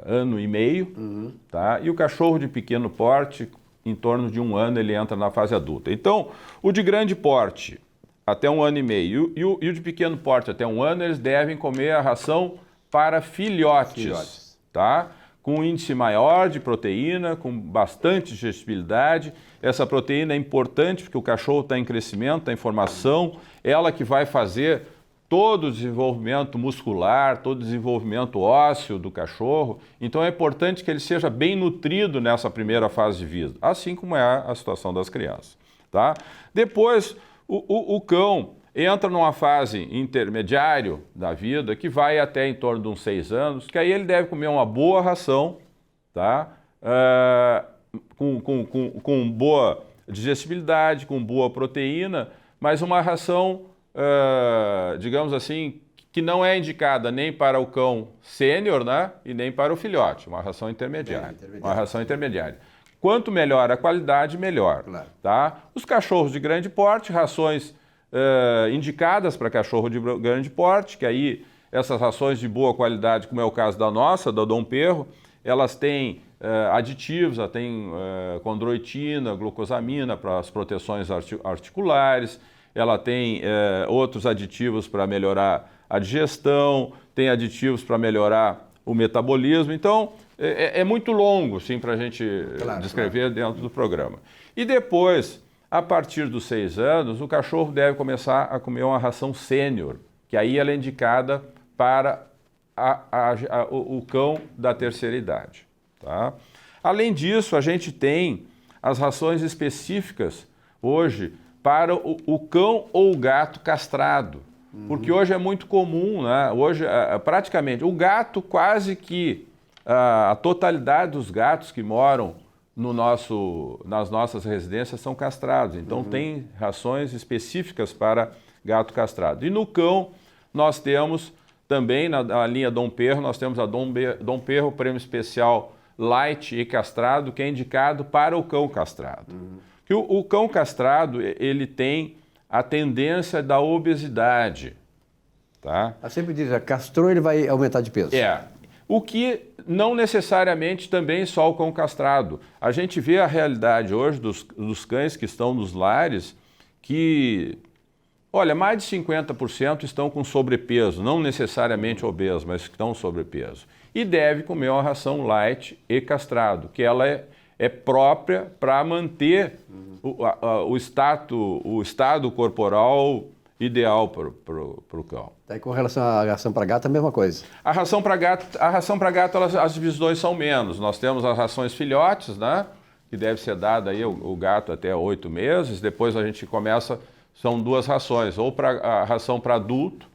ano e meio, tá? E o cachorro de pequeno porte, em torno de 1 ano, ele entra na fase adulta. Então, o de grande porte, até 1 ano e meio, e o de pequeno porte, até 1 ano, eles devem comer a ração para filhotes. Tá? com um índice maior de proteína, com bastante digestibilidade. Essa proteína é importante porque o cachorro está em crescimento, está em formação, ela que vai fazer todo o desenvolvimento muscular, todo o desenvolvimento ósseo do cachorro. Então é importante que ele seja bem nutrido nessa primeira fase de vida, assim como é a situação das crianças. Tá? Depois, o cão entra numa fase intermediária da vida, que vai até em torno de uns 6 anos, que aí ele deve comer uma boa ração, tá? Com boa digestibilidade, com boa proteína, mas uma ração, digamos assim, que não é indicada nem para o cão sênior, né? E nem para o filhote, uma ração intermediária. Uma ração intermediária. Quanto melhor a qualidade, melhor. Claro. Tá? Os cachorros de grande porte, rações indicadas para cachorro de grande porte, que aí essas rações de boa qualidade, como é o caso da nossa, da Dom Perro, elas têm aditivos, ela tem condroitina, glucosamina para as proteções articulares, ela tem outros aditivos para melhorar a digestão, tem aditivos para melhorar o metabolismo. Então, é muito longo, sim, para a gente descrever dentro do programa. E depois, a partir dos 6 anos, o cachorro deve começar a comer uma ração sênior, que aí ela é indicada para o cão da terceira idade. Tá? Além disso, a gente tem as rações específicas hoje para o cão ou o gato castrado. Porque hoje é muito comum, né? Hoje, praticamente, o gato quase que a totalidade dos gatos que moram nas nossas residências são castrados. Então, tem rações específicas para gato castrado. E no cão, nós temos também, na linha Dom Perro, nós temos a Dom Perro Prêmio Especial Light e Castrado, que é indicado para o cão castrado. Que o cão castrado, ele tem a tendência da obesidade. Tá? Eu sempre diz, castrou, ele vai aumentar de peso. O que não necessariamente também só o cão castrado. A gente vê a realidade hoje dos cães que estão nos lares que, olha, mais de 50% estão com sobrepeso, não necessariamente obesos, mas estão com sobrepeso. E deve comer uma ração light e castrado, que ela é própria para manter o estado corporal ideal para o cão. Daí, com relação à ração para gato, a mesma coisa. A ração para gato, as divisões são menos. Nós temos as rações filhotes, né? Que deve ser dada aí o gato até 8 meses. Depois a gente começa, são 2 rações, ou a ração para adulto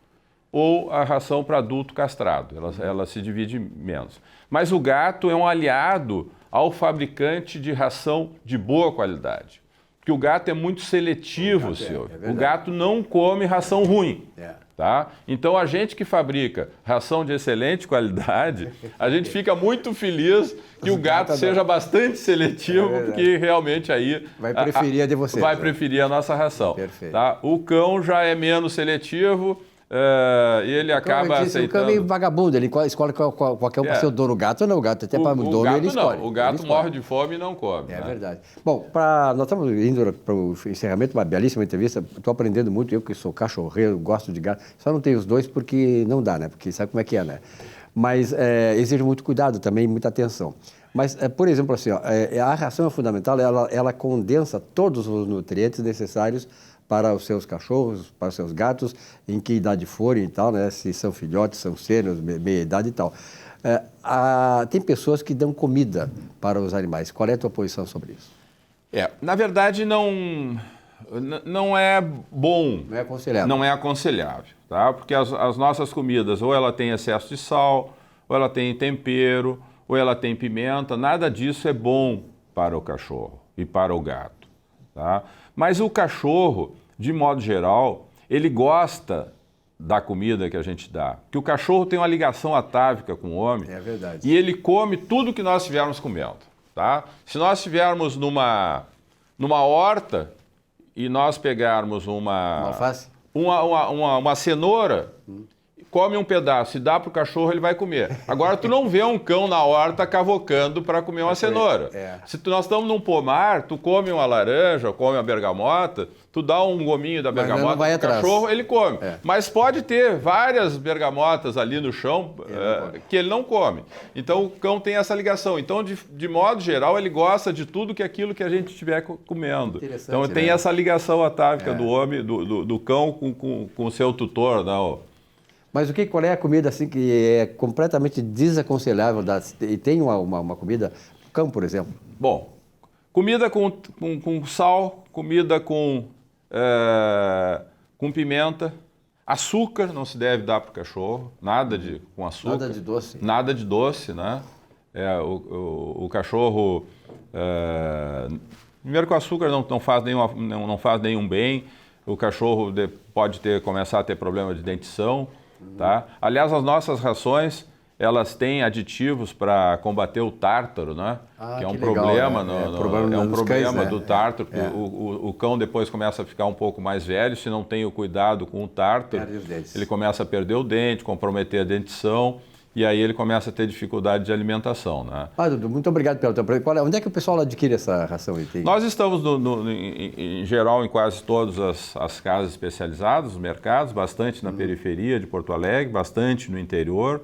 ou a ração para adulto castrado. Ela se divide menos. Mas o gato é um aliado ao fabricante de ração de boa qualidade. Porque o gato é muito seletivo, Silvio. O gato não come ração ruim. Tá? Então, a gente que fabrica ração de excelente qualidade, a gente fica muito feliz que o gato seja bastante seletivo, porque realmente aí... Vai preferir a de vocês. Vai preferir a nossa ração. Perfeito. Tá? O cão já é menos seletivo, e ele acaba aceitando... O cão é meio vagabundo, ele escolhe qualquer um para ser o dono. O gato não, o gato até para o dono ele escolhe. O gato morre de fome e não come. É verdade. Bom, nós estamos indo para o encerramento, uma belíssima entrevista. Estou aprendendo muito, eu que sou cachorreiro, gosto de gato. Só não tenho os dois porque não dá, né? Porque sabe como é que é, né? Mas exige muito cuidado também, muita atenção. Mas, por exemplo, assim, a ração é fundamental, ela condensa todos os nutrientes necessários para os seus cachorros, para os seus gatos, em que idade forem e tal, né? Se são filhotes, são sêniores, meia idade e tal. Tem pessoas que dão comida para os animais. Qual é a tua posição sobre isso? Na verdade, não é bom. Não é aconselhável. Não é aconselhável, tá? Porque as nossas comidas, ou ela tem excesso de sal, ou ela tem tempero, ou ela tem pimenta. Nada disso é bom para o cachorro e para o gato, tá? Mas o cachorro, de modo geral, ele gosta da comida que a gente dá. Porque o cachorro tem uma ligação atávica com o homem. É verdade. E ele come tudo que nós estivermos comendo, tá? Se nós estivermos numa horta e nós pegarmos uma alface? Uma cenoura come um pedaço e dá para o cachorro, ele vai comer. Agora, tu não vê um cão na horta cavocando para comer uma cenoura. Se nós estamos num pomar, tu come uma laranja, come uma bergamota, tu dá um gominho da bergamota pro cachorro, ele come. Mas pode ter várias bergamotas ali no chão que ele não come. Então, o cão tem essa ligação. Então, de modo geral, ele gosta de tudo que aquilo que a gente estiver comendo. Então, tem essa ligação atávica do homem, do cão com o seu tutor, não. Mas qual é a comida assim que é completamente desaconselhável? E tem uma comida, cão, por exemplo? Bom, comida com sal, comida com pimenta, açúcar não se deve dar para o cachorro, nada com açúcar. Nada de doce. Nada de doce, né? O cachorro, primeiro que o açúcar não faz nenhum bem, o cachorro pode começar a ter problema de dentição. Tá? Aliás, as nossas rações, elas têm aditivos para combater o tártaro, né? Que é um problema, do tártaro. O cão depois começa a ficar um pouco mais velho, se não tem o cuidado com o tártaro, ele começa a perder o dente, comprometer a dentição, e aí ele começa a ter dificuldade de alimentação, né? Dudu, muito obrigado pelo teu preço. Onde é que o pessoal adquire essa ração? Nós estamos, em geral, em quase todas as casas especializadas, os mercados, bastante na periferia de Porto Alegre, bastante no interior.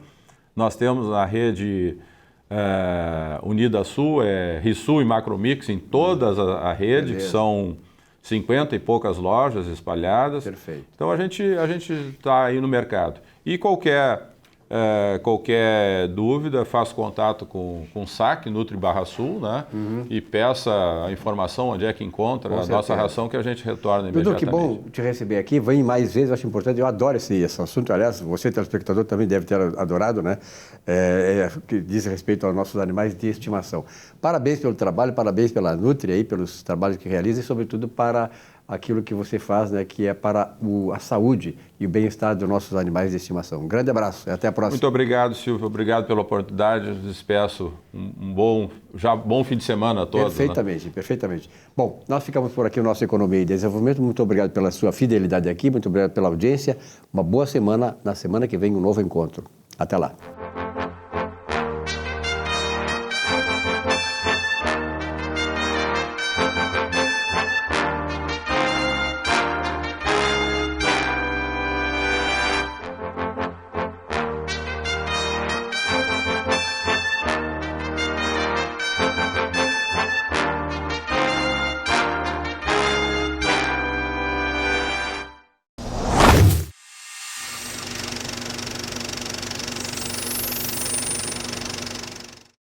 Nós temos a rede Unidasul, Risul e Macromix em toda a rede, que são 50 e poucas lojas espalhadas. Perfeito. Então a gente está aí no mercado. E qualquer dúvida, faça contato com o SAC, Nutri Barra Sul, né? E peça a informação onde é que encontra a nossa ração, que a gente retorna imediatamente. Dudu, que bom te receber aqui. Vem mais vezes, eu acho importante. Eu adoro esse assunto. Aliás, você, telespectador, também deve ter adorado, né? Que diz respeito aos nossos animais de estimação. Parabéns pelo trabalho, parabéns pela Nutri, aí, pelos trabalhos que realiza e, sobretudo, para aquilo que você faz, né, que é para a saúde e o bem-estar dos nossos animais de estimação. Um grande abraço e até a próxima. Muito obrigado, Silvio. Obrigado pela oportunidade. Despeço um bom fim de semana a todos. Perfeitamente, né? Perfeitamente. Bom, nós ficamos por aqui no nosso Economia e Desenvolvimento. Muito obrigado pela sua fidelidade aqui, muito obrigado pela audiência. Uma boa semana. Na semana que vem, um novo encontro. Até lá.